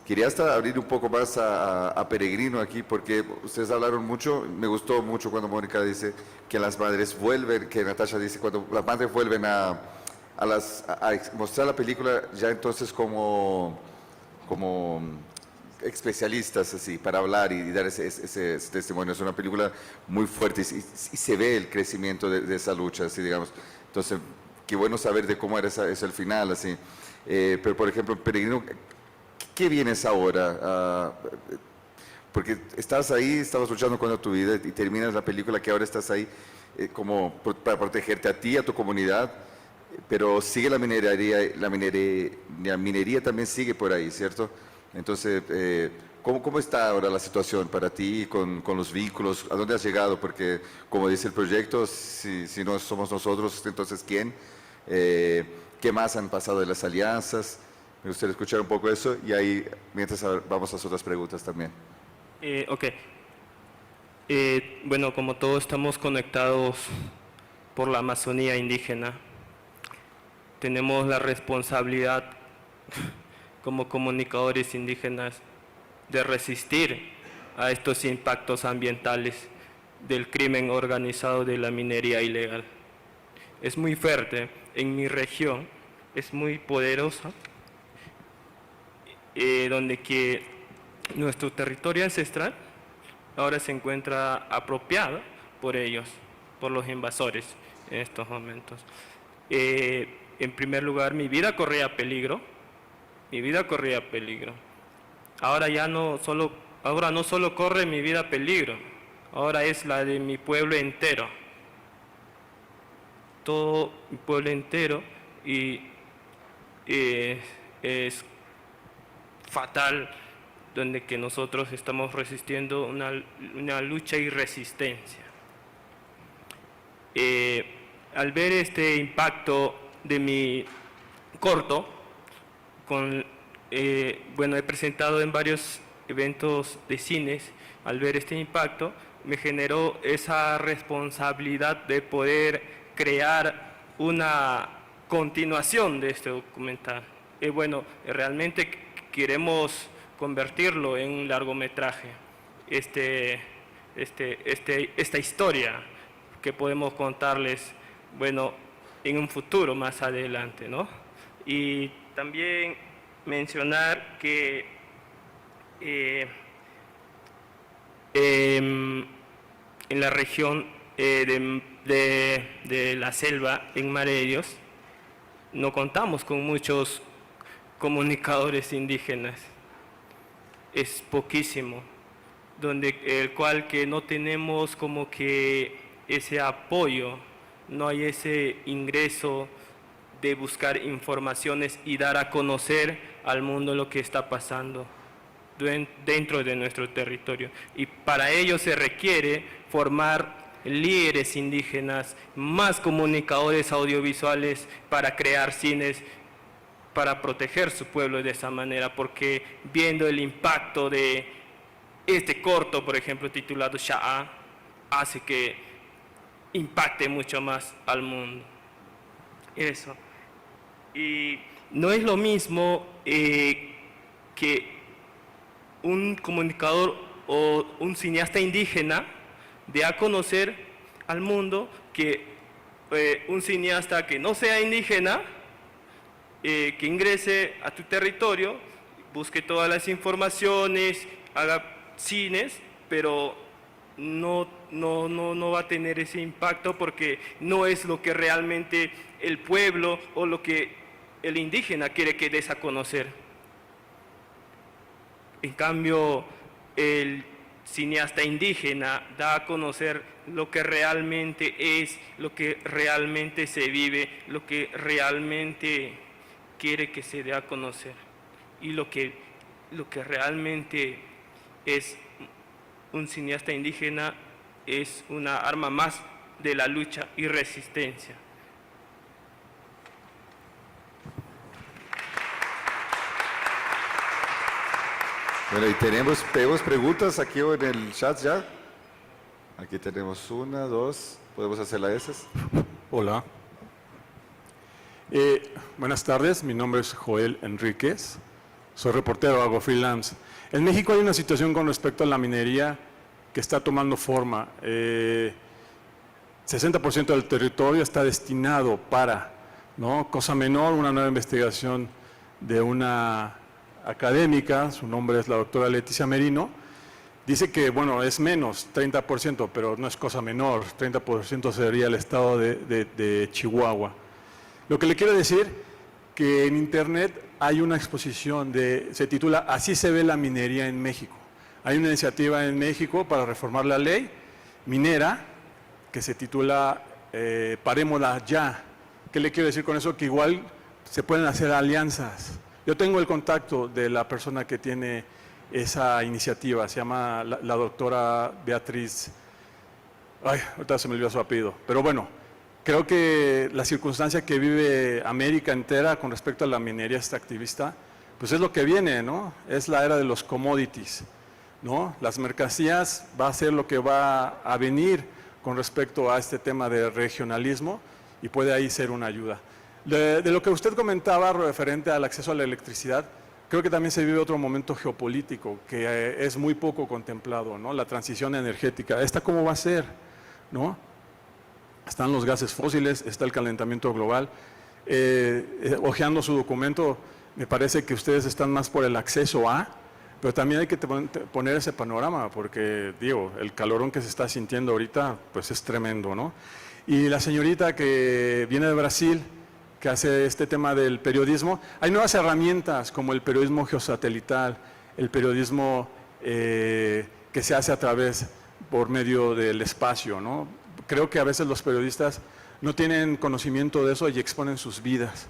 quería hasta abrir un poco más a Peregrino aquí, porque ustedes hablaron mucho, me gustó mucho cuando Mónica dice que las madres vuelven, que Natasha dice cuando las madres vuelven a mostrar la película ya entonces como especialistas así, para hablar y dar ese testimonio. Es una película muy fuerte y se ve el crecimiento de esa lucha, así digamos. Entonces, qué bueno saber de cómo era el final, así. Pero, por ejemplo, Peregrino, ¿qué vienes ahora? Porque estás ahí, estabas luchando con tu vida y terminas la película, que ahora estás ahí como para protegerte a ti, a tu comunidad, pero sigue la minería también sigue por ahí, ¿cierto? Entonces, ¿cómo está ahora la situación para ti con los vínculos? ¿A dónde has llegado? Porque, como dice el proyecto, si no somos nosotros, entonces ¿quién? ¿Qué más han pasado de las alianzas? Me gustaría escuchar un poco eso, y ahí, mientras vamos a hacer otras preguntas también. Ok. Bueno, como todos estamos conectados por la Amazonía indígena, tenemos la responsabilidad como comunicadores indígenas de resistir a estos impactos ambientales del crimen organizado de la minería ilegal. Es muy fuerte en mi región, es muy poderosa, donde que nuestro territorio ancestral ahora se encuentra apropiado por ellos, por los invasores en estos momentos. En primer lugar, mi vida corría peligro, Ahora no solo corre mi vida peligro, ahora es la de mi pueblo entero. Todo mi pueblo entero, y es fatal, donde que nosotros estamos resistiendo una lucha y resistencia. Al ver este impacto de mi corto, he presentado en varios eventos de cines, al ver este impacto, me generó esa responsabilidad de poder crear una continuación de este documental. Realmente queremos convertirlo en un largometraje, esta historia que podemos contarles, en un futuro más adelante, ¿no? Y también mencionar que en la región de la selva, en Mare de Dios, no contamos con muchos comunicadores indígenas. Es poquísimo, el cual que no tenemos como que ese apoyo, no hay ese ingreso de buscar informaciones y dar a conocer al mundo lo que está pasando dentro de nuestro territorio. Y para ello se requiere formar líderes indígenas, más comunicadores audiovisuales para crear cines, para proteger su pueblo de esa manera, porque viendo el impacto de este corto, por ejemplo, titulado Sha'a, hace que impacte mucho más al mundo. Eso. Y no es lo mismo que un comunicador o un cineasta indígena dé a conocer al mundo que un cineasta que no sea indígena, que ingrese a tu territorio, busque todas las informaciones, haga cines, pero no va a tener ese impacto porque no es lo que realmente el pueblo o lo que el indígena quiere que des a conocer. En cambio, el cineasta indígena da a conocer lo que realmente es, lo que realmente se vive, lo que realmente quiere que se dé a conocer, y lo que realmente es un cineasta indígena es una arma más de la lucha y resistencia. Bueno, y tenemos preguntas aquí en el chat ya. Aquí tenemos una, dos. ¿Podemos hacerla esas? Hola. Buenas tardes, mi nombre es Joel Enríquez. Soy reportero, hago freelance. En México hay una situación con respecto a la minería que está tomando forma. 60% del territorio está destinado para, ¿no? Cosa menor, una nueva investigación de una académica, su nombre es la doctora Leticia Merino, dice que, bueno, es menos, 30%, pero no es cosa menor, 30% sería el estado de Chihuahua. Lo que le quiero decir, que en Internet hay una exposición, se titula Así se ve la minería en México. Hay una iniciativa en México para reformar la ley minera que se titula Parémosla ya. ¿Qué le quiero decir con eso? Que igual se pueden hacer alianzas. Yo tengo el contacto de la persona que tiene esa iniciativa, se llama la doctora Beatriz, ahorita se me olvidó su apellido, pero bueno, creo que la circunstancia que vive América entera con respecto a la minería extractivista, pues es lo que viene, ¿no? Es la era de los commodities, ¿no? Las mercancías va a ser lo que va a venir con respecto a este tema de regionalismo y puede ahí ser una ayuda. De lo que usted comentaba referente al acceso a la electricidad, creo que también se vive otro momento geopolítico que es muy poco contemplado, ¿no? La transición energética. ¿Esta cómo va a ser? ¿No? Están los gases fósiles, está el calentamiento global. Hojeando su documento, me parece que ustedes están más por el acceso a, pero también hay que poner ese panorama, porque, digo, el calorón que se está sintiendo ahorita, pues es tremendo, ¿no? Y la señorita que viene de Brasil, que hace este tema del periodismo, hay nuevas herramientas como el periodismo geosatelital, el periodismo que se hace a través, por medio del espacio, ¿no? Creo que a veces los periodistas no tienen conocimiento de eso y exponen sus vidas,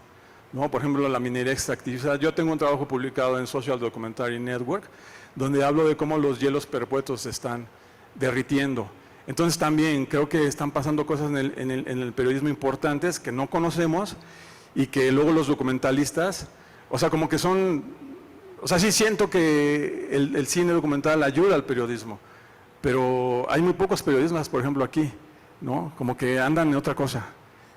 ¿no? Por ejemplo, la minería extractivista. Yo tengo un trabajo publicado en Social Documentary Network, donde hablo de cómo los hielos perpetuos se están derritiendo. Entonces también creo que están pasando cosas en el periodismo importantes que no conocemos y que luego los documentalistas, o sea, como que son, o sea, sí siento que el cine documental ayuda al periodismo, pero hay muy pocos periodistas, por ejemplo, aquí, ¿no? Como que andan en otra cosa.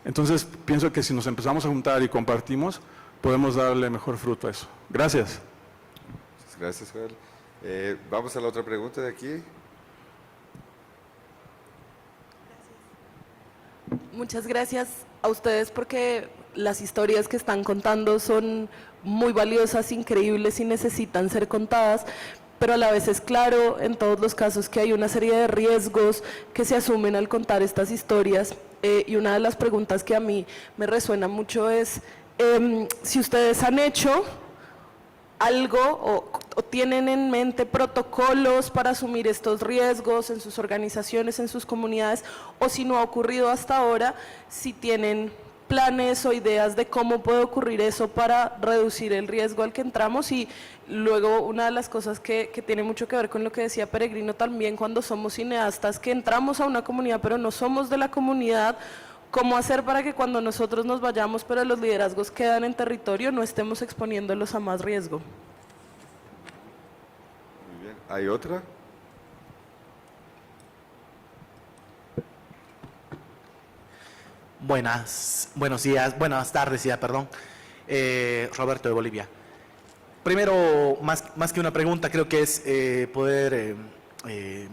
Entonces pienso que si nos empezamos a juntar y compartimos, podemos darle mejor fruto a eso. Gracias. Muchas gracias, Joel. Vamos a la otra pregunta de aquí. Muchas gracias a ustedes porque las historias que están contando son muy valiosas, increíbles y necesitan ser contadas, pero a la vez es claro en todos los casos que hay una serie de riesgos que se asumen al contar estas historias. Y una de las preguntas que a mí me resuena mucho es si ustedes han hecho algo o tienen en mente protocolos para asumir estos riesgos en sus organizaciones, en sus comunidades, o si no ha ocurrido hasta ahora, si tienen planes o ideas de cómo puede ocurrir eso para reducir el riesgo al que entramos. Y luego una de las cosas que tiene mucho que ver con lo que decía Peregrino también, cuando somos cineastas, que entramos a una comunidad pero no somos de la comunidad, ¿cómo hacer para que cuando nosotros nos vayamos pero los liderazgos quedan en territorio no estemos exponiéndolos a más riesgo? Muy bien. ¿Hay otra? Buenos días, buenas tardes ya, perdón. Roberto de Bolivia. Primero, más que una pregunta, creo que es poder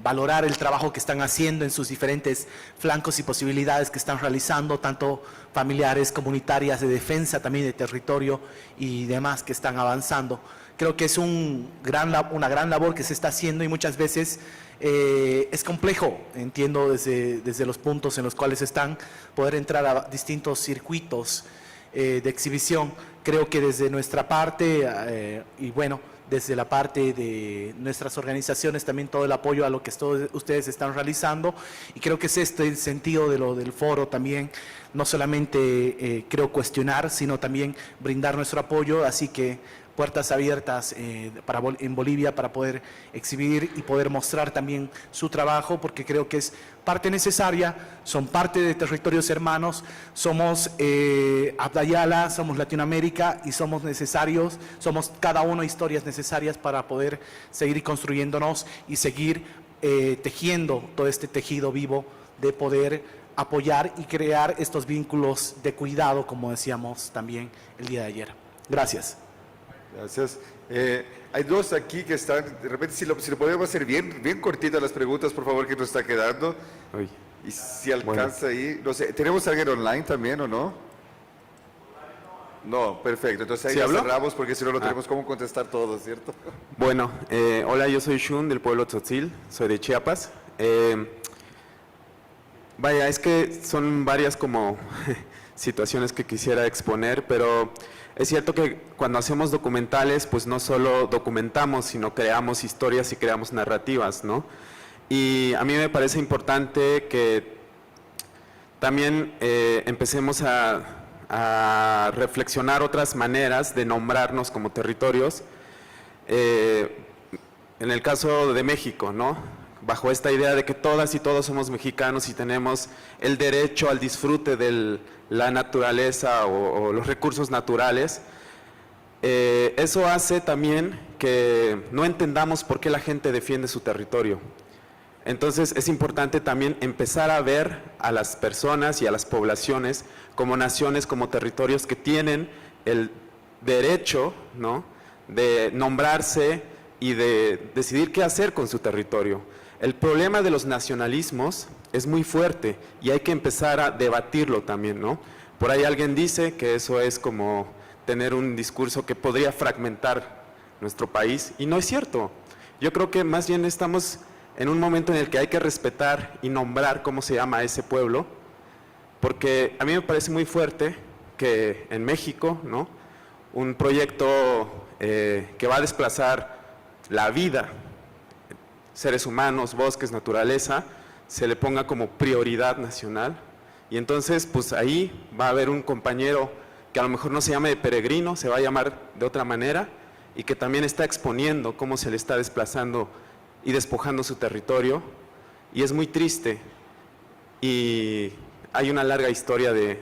valorar el trabajo que están haciendo en sus diferentes flancos y posibilidades que están realizando, tanto familiares, comunitarias, de defensa también de territorio y demás que están avanzando. Creo que es una gran labor que se está haciendo y muchas veces es complejo, entiendo desde los puntos en los cuales están, poder entrar a distintos circuitos de exhibición. Creo que desde nuestra parte, y bueno, desde la parte de nuestras organizaciones, también todo el apoyo a lo que ustedes están realizando, y creo que es el sentido de lo del foro también, no solamente creo cuestionar, sino también brindar nuestro apoyo, así que puertas abiertas en Bolivia para poder exhibir y poder mostrar también su trabajo, porque creo que es parte necesaria, son parte de territorios hermanos, somos Abdayala, somos Latinoamérica y somos necesarios, somos cada uno historias necesarias para poder seguir construyéndonos y seguir tejiendo todo este tejido vivo de poder apoyar y crear estos vínculos de cuidado, como decíamos también el día de ayer. Gracias. Gracias. Hay dos aquí que están, de repente si lo podemos hacer bien cortitas las preguntas, por favor, que nos está quedando. Uy. Y si alcanza ahí, no sé, ¿tenemos alguien online también o no? No, perfecto, entonces ahí ¿Sí ya hablo? cerramos porque si no, no tenemos cómo contestar todo, ¿cierto? Bueno, hola, yo soy Shun del pueblo Tzotzil, soy de Chiapas. Vaya, es que son varias como situaciones que quisiera exponer, pero es cierto que cuando hacemos documentales, pues no solo documentamos, sino creamos historias y creamos narrativas, ¿no? Y a mí me parece importante que también empecemos a reflexionar otras maneras de nombrarnos como territorios. En el caso de México, ¿no? Bajo esta idea de que todas y todos somos mexicanos y tenemos el derecho al disfrute de la naturaleza o los recursos naturales, eso hace también que no entendamos por qué la gente defiende su territorio. Entonces es importante también empezar a ver a las personas y a las poblaciones como naciones, como territorios que tienen el derecho, ¿no?, de nombrarse y de decidir qué hacer con su territorio. El problema de los nacionalismos es muy fuerte y hay que empezar a debatirlo también, ¿no? Por ahí alguien dice que eso es como tener un discurso que podría fragmentar nuestro país, y no es cierto. Yo creo que más bien estamos en un momento en el que hay que respetar y nombrar cómo se llama a ese pueblo, porque a mí me parece muy fuerte que en México, ¿no?, un proyecto que va a desplazar la vida, seres humanos, bosques, naturaleza, se le ponga como prioridad nacional, y entonces pues ahí va a haber un compañero que a lo mejor no se llame de Peregrino, se va a llamar de otra manera, y que también está exponiendo cómo se le está desplazando y despojando su territorio, y es muy triste. Y hay una larga historia de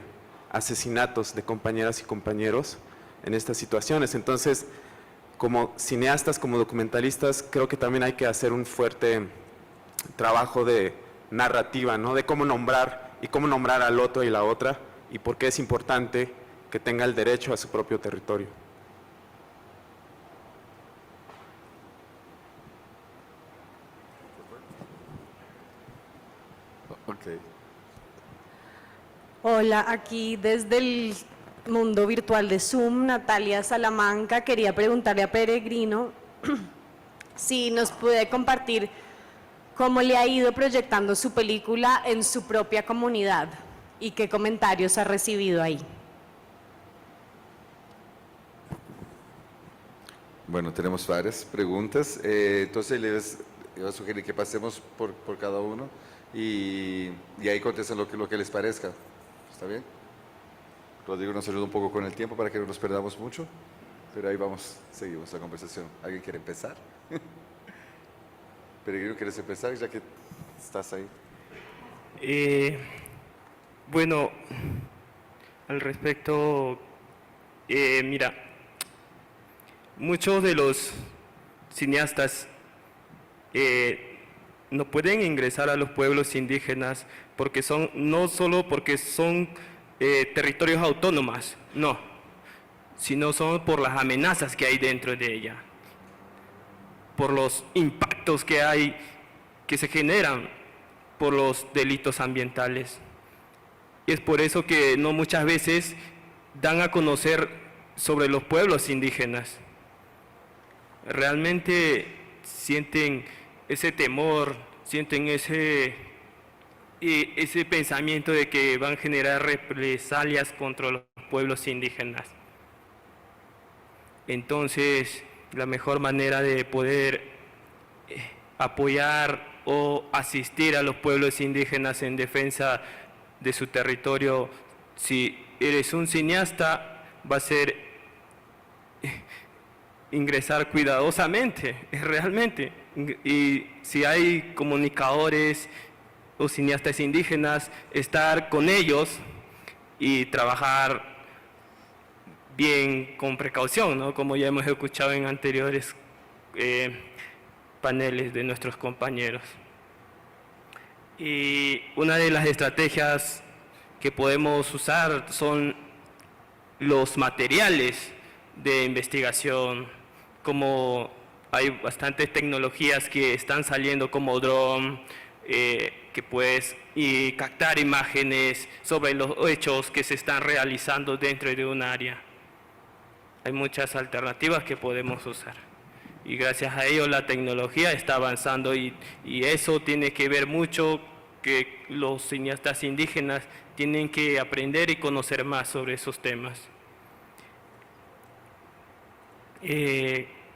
asesinatos de compañeras y compañeros en estas situaciones. Entonces, como cineastas, como documentalistas, creo que también hay que hacer un fuerte trabajo de narrativa, ¿no?, de cómo nombrar y cómo nombrar al otro y la otra, y por qué es importante que tenga el derecho a su propio territorio. Okay. Hola, aquí desde el mundo virtual de Zoom, Natalia Salamanca. Quería preguntarle a Peregrino si nos puede compartir cómo le ha ido proyectando su película en su propia comunidad y qué comentarios ha recibido ahí. Bueno, tenemos varias preguntas. Entonces, les voy a sugerir que pasemos por cada uno y ahí contestan lo que les parezca. ¿Está bien? Rodrigo nos ayuda un poco con el tiempo para que no nos perdamos mucho, pero ahí vamos, seguimos la conversación. ¿Alguien quiere empezar? Peregrino, ¿quieres empezar ya que estás ahí? Bueno, al respecto, mira, muchos de los cineastas no pueden ingresar a los pueblos indígenas porque no solo porque son territorios autónomos, no, sino son por las amenazas que hay dentro de ella, por los impactos que se generan por los delitos ambientales. Y es por eso que no muchas veces dan a conocer sobre los pueblos indígenas. Realmente sienten ese temor, sienten ese pensamiento de que van a generar represalias contra los pueblos indígenas. Entonces, la mejor manera de poder apoyar o asistir a los pueblos indígenas en defensa de su territorio, si eres un cineasta, va a ser ingresar cuidadosamente, realmente. Y si hay comunicadores o cineastas indígenas, estar con ellos y trabajar bien con precaución, ¿no?, como ya hemos escuchado en anteriores paneles de nuestros compañeros. Y una de las estrategias que podemos usar son los materiales de investigación, como hay bastantes tecnologías que están saliendo como dron, que puedes captar imágenes sobre los hechos que se están realizando dentro de un área. Hay muchas alternativas que podemos usar y gracias a ello la tecnología está avanzando y eso tiene que ver mucho que los cineastas indígenas tienen que aprender y conocer más sobre esos temas.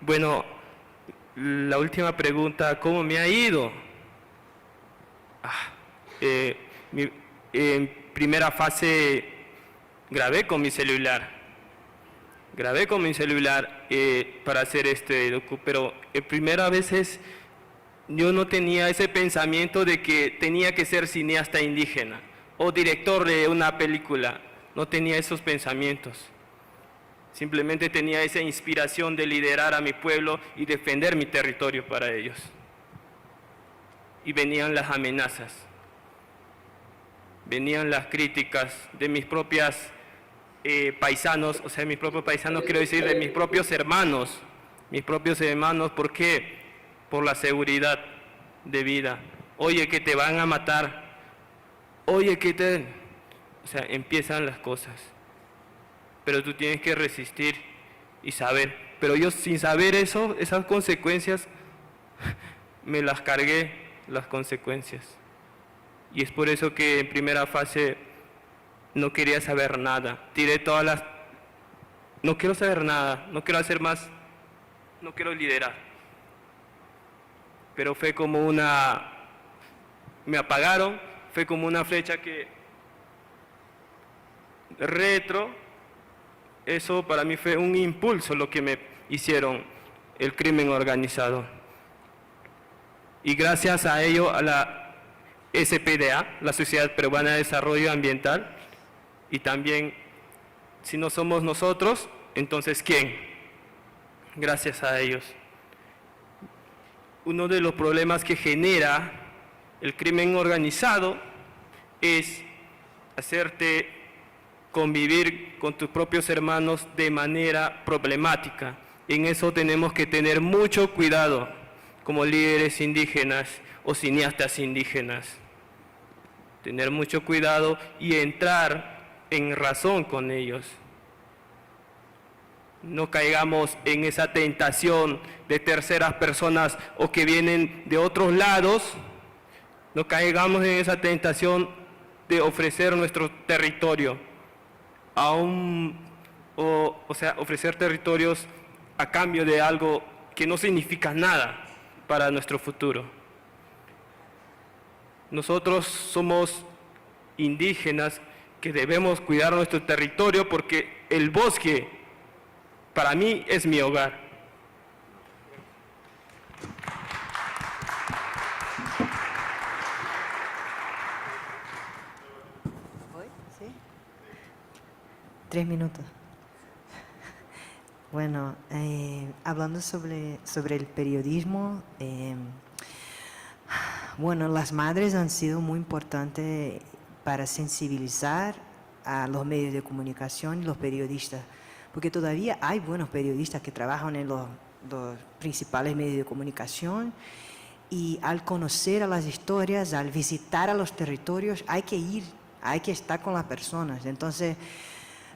Bueno, la última pregunta, ¿cómo me ha ido? En primera fase grabé con mi celular para hacer este docu, pero en primera veces yo no tenía ese pensamiento de que tenía que ser cineasta indígena o director de una película, no tenía esos pensamientos. Simplemente tenía esa inspiración de liderar a mi pueblo y defender mi territorio para ellos. y venían las amenazas, venían las críticas de mis propias paisanos, o sea, mis propios paisanos, quiero decir, de mis propios hermanos, ¿por qué? Por la seguridad de vida. Oye, que te van a matar, oye, que te... O sea, empiezan las cosas, pero tú tienes que resistir y saber. Pero yo sin saber eso, esas consecuencias, me las cargué, las consecuencias. Y es por eso que en primera fase no quería saber nada. Tiré todas las... No quiero saber nada, no quiero hacer más, no quiero liderar. Pero fue como una... Me apagaron, fue como una flecha que... Eso para mí fue un impulso lo que me hicieron el crimen organizado. Y gracias a ello, a la SPDA, la Sociedad Peruana de Desarrollo Ambiental, y también, si no somos nosotros, entonces ¿quién? Gracias a ellos. Uno de los problemas que genera el crimen organizado es hacerte convivir con tus propios hermanos de manera problemática. En eso tenemos que tener mucho cuidado como líderes indígenas o cineastas indígenas. Tener mucho cuidado y entrar en razón con ellos. No caigamos en esa tentación de terceras personas o que vienen de otros lados. No caigamos en esa tentación de ofrecer nuestro territorio ofrecer territorios a cambio de algo que no significa nada para nuestro futuro. Nosotros somos indígenas que debemos cuidar nuestro territorio porque el bosque para mí es mi hogar. ¿Sí? 3 minutos. Bueno, hablando sobre el periodismo, bueno, las madres han sido muy importantes para sensibilizar a los medios de comunicación y los periodistas, porque todavía hay buenos periodistas que trabajan en los principales medios de comunicación, y al conocer a las historias, al visitar a los territorios, hay que ir, hay que estar con las personas. Entonces,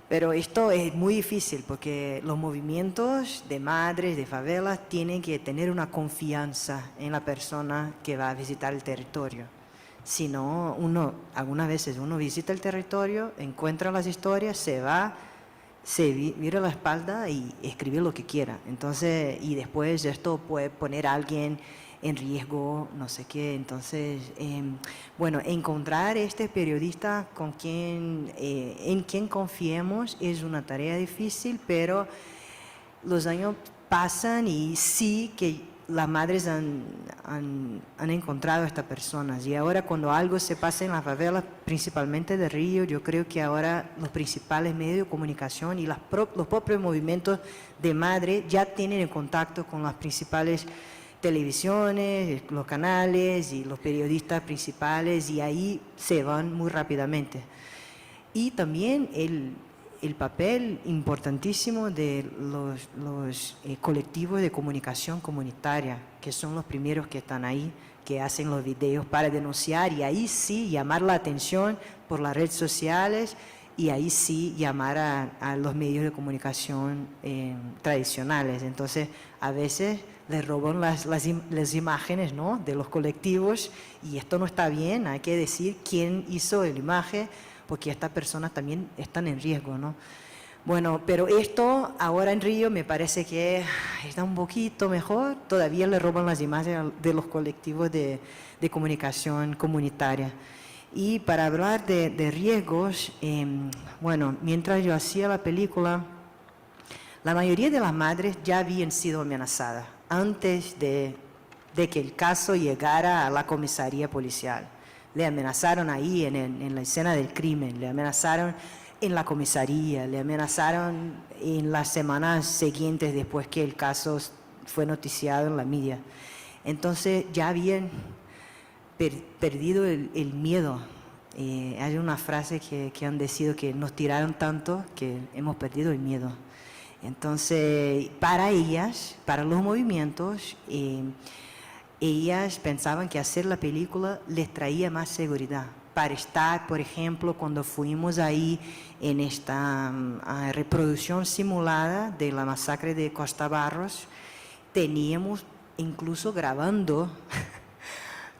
pero esto es muy difícil porque los movimientos de madres, de favelas, tienen que tener una confianza en la persona que va a visitar el territorio. Si no, algunas veces uno visita el territorio, encuentra las historias, se va, se vira la espalda y escribe lo que quiera. Entonces, y después esto puede poner a alguien en riesgo, no sé qué. Entonces, bueno, encontrar este periodista con quien, en quien confiemos es una tarea difícil, pero los años pasan y sí que las madres han encontrado a estas personas. Y ahora cuando algo se pasa en las favelas, principalmente de Río, yo creo que ahora los principales medios de comunicación y los propios movimientos de madre ya tienen el contacto con las principales televisiones, los canales y los periodistas principales, y ahí se van muy rápidamente. Y también el papel importantísimo de los colectivos de comunicación comunitaria, que son los primeros que están ahí, que hacen los videos para denunciar, y ahí sí llamar la atención por las redes sociales, y ahí sí llamar a los medios de comunicación tradicionales. Entonces, a veces les roban las imágenes, ¿no?, de los colectivos, y esto no está bien. Hay que decir quién hizo la imagen, porque estas personas también están en riesgo, ¿no? Bueno, pero esto ahora en Río me parece que está un poquito mejor. Todavía le roban las imágenes de los colectivos de comunicación comunitaria. Y para hablar de riesgos, bueno, mientras yo hacía la película, la mayoría de las madres ya habían sido amenazadas antes de que el caso llegara a la comisaría policial. Le amenazaron ahí en la escena del crimen, le amenazaron en la comisaría, le amenazaron en las semanas siguientes después que el caso fue noticiado en la media. Entonces ya habían perdido el miedo. Hay una frase que han decidido que nos tiraron tanto que hemos perdido el miedo. Entonces, para ellas, para los movimientos, ellas pensaban que hacer la película les traía más seguridad. Para estar, por ejemplo, cuando fuimos ahí en esta reproducción simulada de la masacre de Costa Barros, teníamos incluso grabando,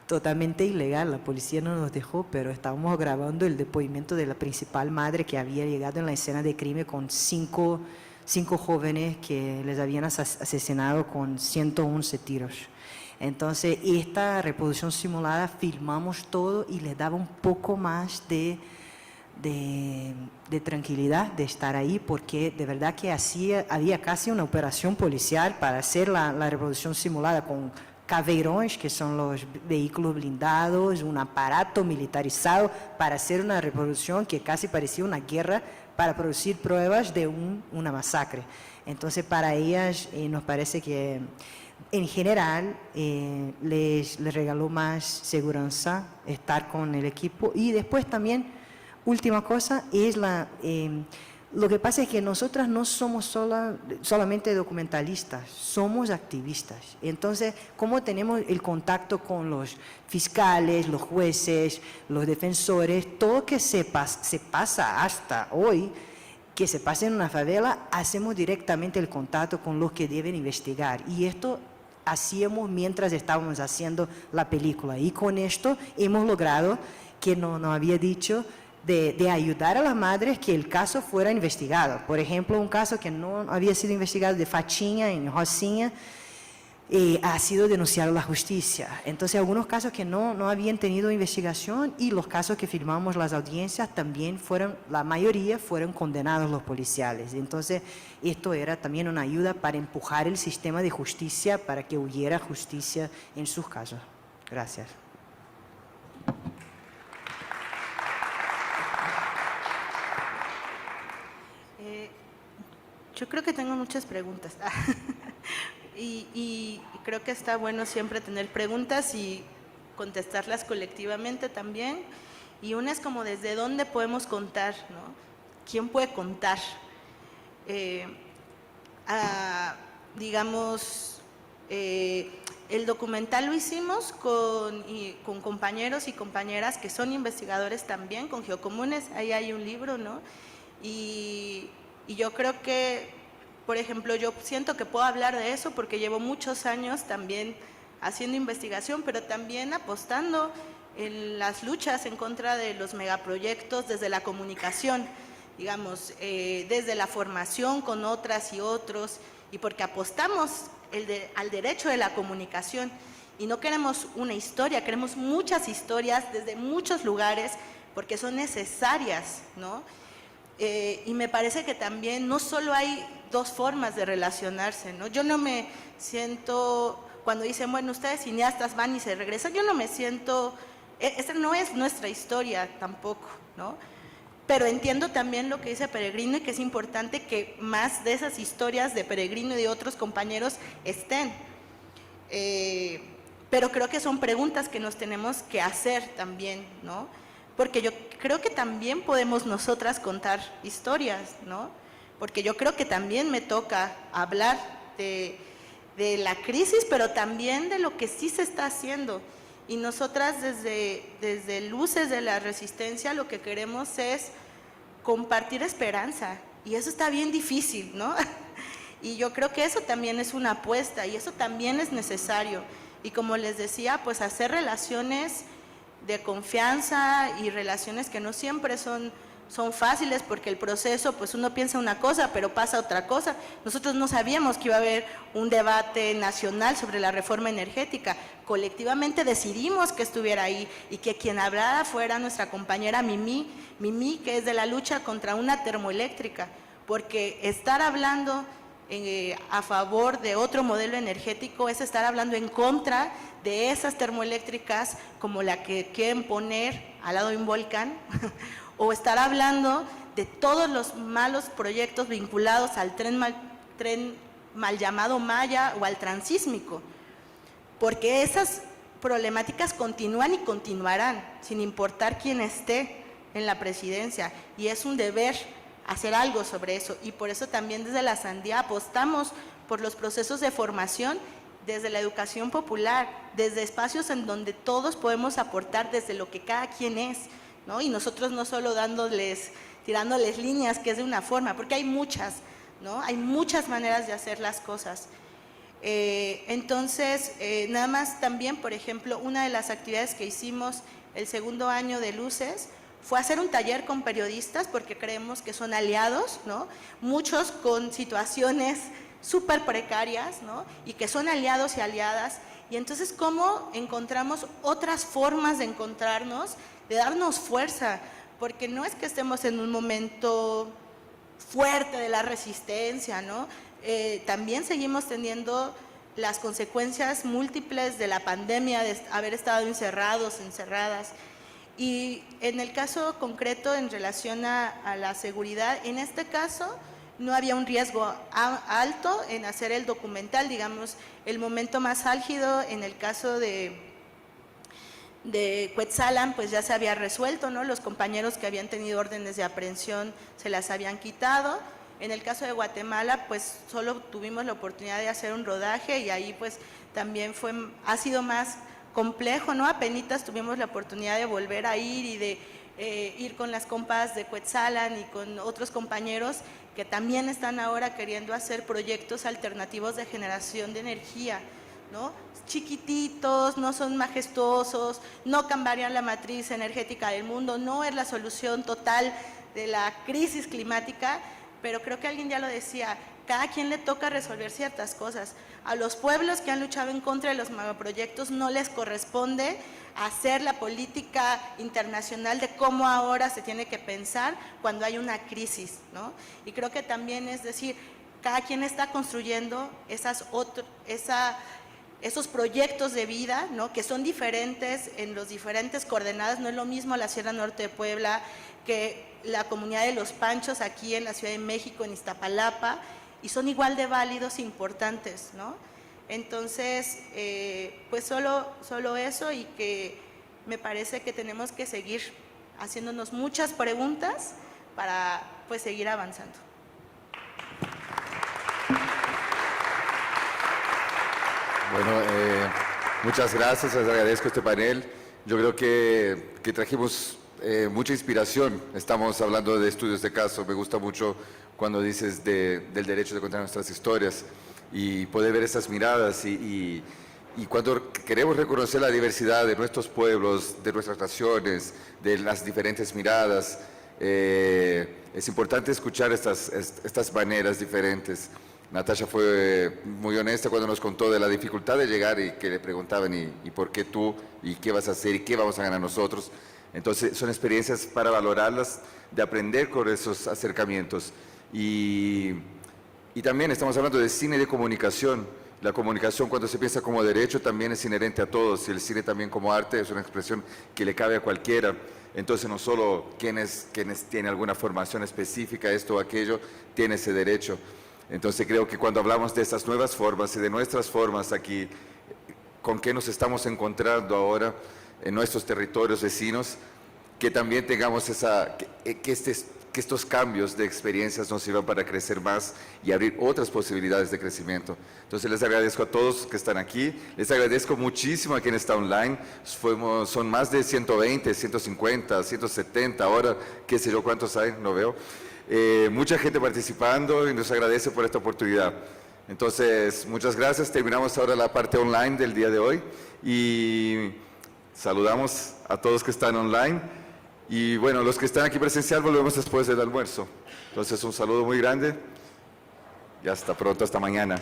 totalmente ilegal, la policía no nos dejó, pero estábamos grabando el depoimiento de la principal madre que había llegado en la escena de crimen con cinco jóvenes que les habían asesinado con 111 tiros. Entonces, esta reproducción simulada filmamos todo y les daba un poco más de tranquilidad de estar ahí, porque de verdad que había casi una operación policial para hacer la reproducción simulada con caveirões, que son los vehículos blindados, un aparato militarizado para hacer una reproducción que casi parecía una guerra para producir pruebas de una masacre. Entonces, para ellas nos parece que en general les regaló más seguridad estar con el equipo. Y después también, última cosa, es lo que pasa es que nosotras no somos solamente documentalistas, somos activistas. Entonces, como tenemos el contacto con los fiscales, los jueces, los defensores, todo que se pasa hasta hoy, que se pasa en una favela, hacemos directamente el contacto con los que deben investigar. Y esto hacíamos mientras estábamos haciendo la película. Y con esto hemos logrado, que no había dicho, de ayudar a las madres que el caso fuera investigado. Por ejemplo, un caso que no había sido investigado de Fatinha en Rocinha ha sido denunciado a la justicia. Entonces, algunos casos que no habían tenido investigación, y los casos que filmamos las audiencias también la mayoría fueron condenados los policiales. Entonces, esto era también una ayuda para empujar el sistema de justicia para que hubiera justicia en sus casos. Gracias. Yo creo que tengo muchas preguntas y creo que está bueno siempre tener preguntas y contestarlas colectivamente también. Y una es como desde dónde podemos contar, ¿no? ¿Quién puede contar? Digamos, el documental lo hicimos con compañeros y compañeras que son investigadores también, con Geocomunes, ahí hay un libro, ¿no? Y yo creo que, por ejemplo, yo siento que puedo hablar de eso porque llevo muchos años también haciendo investigación, pero también apostando en las luchas en contra de los megaproyectos desde la comunicación, digamos, desde la formación con otras y otros, y porque apostamos al derecho de la comunicación. Y no queremos una historia, queremos muchas historias desde muchos lugares porque son necesarias, ¿no? Y me parece que también no solo hay dos formas de relacionarse, ¿no? Yo no me siento, cuando dicen, bueno, ustedes cineastas van y se regresan, yo no me siento, esa no es nuestra historia tampoco, ¿no? Pero entiendo también lo que dice Peregrino y que es importante que más de esas historias de Peregrino y de otros compañeros estén. Pero creo que son preguntas que nos tenemos que hacer también, ¿no? Porque yo creo que también podemos nosotras contar historias, ¿no? Porque yo creo que también me toca hablar de la crisis, pero también de lo que sí se está haciendo. Y nosotras desde Luces de la Resistencia lo que queremos es compartir esperanza. Y eso está bien difícil, ¿no? Y yo creo que eso también es una apuesta y eso también es necesario. Y como les decía, pues hacer relaciones de confianza y relaciones que no siempre son fáciles, porque el proceso, pues uno piensa una cosa, pero pasa otra cosa. Nosotros no sabíamos que iba a haber un debate nacional sobre la reforma energética. Colectivamente decidimos que estuviera ahí y que quien hablara fuera nuestra compañera Mimi, que es de la lucha contra una termoeléctrica, porque estar hablando a favor de otro modelo energético es estar hablando en contra de esas termoeléctricas como la que quieren poner al lado de un volcán o estar hablando de todos los malos proyectos vinculados al tren mal llamado Maya o al transísmico, porque esas problemáticas continúan y continuarán, sin importar quién esté en la presidencia, y es un deber hacer algo sobre eso, y por eso también desde la Sandía apostamos por los procesos de formación desde la educación popular, desde espacios en donde todos podemos aportar desde lo que cada quien es, ¿no? Y nosotros no solo tirándoles líneas, que es de una forma, porque hay muchas, ¿no? Hay muchas maneras de hacer las cosas. Entonces, nada más también, por ejemplo, una de las actividades que hicimos el segundo año de Luces fue hacer un taller con periodistas, porque creemos que son aliados, ¿no? Muchos con situaciones súper precarias, ¿no? Y que son aliados y aliadas, y entonces cómo encontramos otras formas de encontrarnos, de darnos fuerza, porque no es que estemos en un momento fuerte de la resistencia, ¿no? También seguimos teniendo las consecuencias múltiples de la pandemia, de haber estado encerrados, encerradas. Y en el caso concreto en relación a la seguridad, en este caso no había un riesgo alto en hacer el documental, digamos, el momento más álgido en el caso de Cuetzalan, pues ya se había resuelto, ¿no? Los compañeros que habían tenido órdenes de aprehensión se las habían quitado. En el caso de Guatemala, pues solo tuvimos la oportunidad de hacer un rodaje y ahí pues también ha sido más complejo, ¿no? Apenitas tuvimos la oportunidad de volver a ir y de ir con las compas de Cuetzalan y con otros compañeros que también están ahora queriendo hacer proyectos alternativos de generación de energía, ¿no? Chiquititos, no son majestuosos, no cambiarían la matriz energética del mundo, no es la solución total de la crisis climática, pero creo que alguien ya lo decía, cada quien le toca resolver ciertas cosas. A los pueblos que han luchado en contra de los megaproyectos no les corresponde hacer la política internacional de cómo ahora se tiene que pensar cuando hay una crisis, ¿no? Y creo que también es decir, cada quien está construyendo esos proyectos de vida, ¿no? Que son diferentes en los diferentes coordenadas. No es lo mismo la Sierra Norte de Puebla que la comunidad de Los Panchos aquí en la Ciudad de México, en Iztapalapa, y son igual de válidos e importantes, ¿no? Entonces, pues solo eso, y que me parece que tenemos que seguir haciéndonos muchas preguntas para pues seguir avanzando. Bueno, muchas gracias, les agradezco este panel. Yo creo que trajimos mucha inspiración. Estamos hablando de estudios de caso. Me gusta mucho cuando dices del derecho de contar nuestras historias y poder ver esas miradas y cuando queremos reconocer la diversidad de nuestros pueblos, de nuestras naciones, de las diferentes miradas, es importante escuchar estas maneras diferentes. Natasha fue muy honesta cuando nos contó de la dificultad de llegar y que le preguntaban ¿y por qué tú? ¿Y qué vas a hacer? ¿Y qué vamos a ganar nosotros? Entonces son experiencias para valorarlas, de aprender con esos acercamientos. Y también estamos hablando de cine y de comunicación. La comunicación, cuando se piensa como derecho, también es inherente a todos, y el cine también como arte es una expresión que le cabe a cualquiera. Entonces no solo quienes tienen alguna formación específica, esto o aquello, tiene ese derecho. Entonces creo que cuando hablamos de estas nuevas formas y de nuestras formas aquí, con qué nos estamos encontrando ahora en nuestros territorios vecinos, que también tengamos que estos cambios de experiencias nos sirvan para crecer más y abrir otras posibilidades de crecimiento. Entonces les agradezco a todos que están aquí, les agradezco muchísimo a quien está online. Son más de 120, 150, 170, ahora qué sé yo cuántos hay, no veo. Mucha gente participando y nos agradece por esta oportunidad. Entonces, muchas gracias. Terminamos ahora la parte online del día de hoy y saludamos a todos que están online. Y bueno, los que están aquí presencial volvemos después del almuerzo. Entonces, un saludo muy grande y hasta pronto, hasta mañana.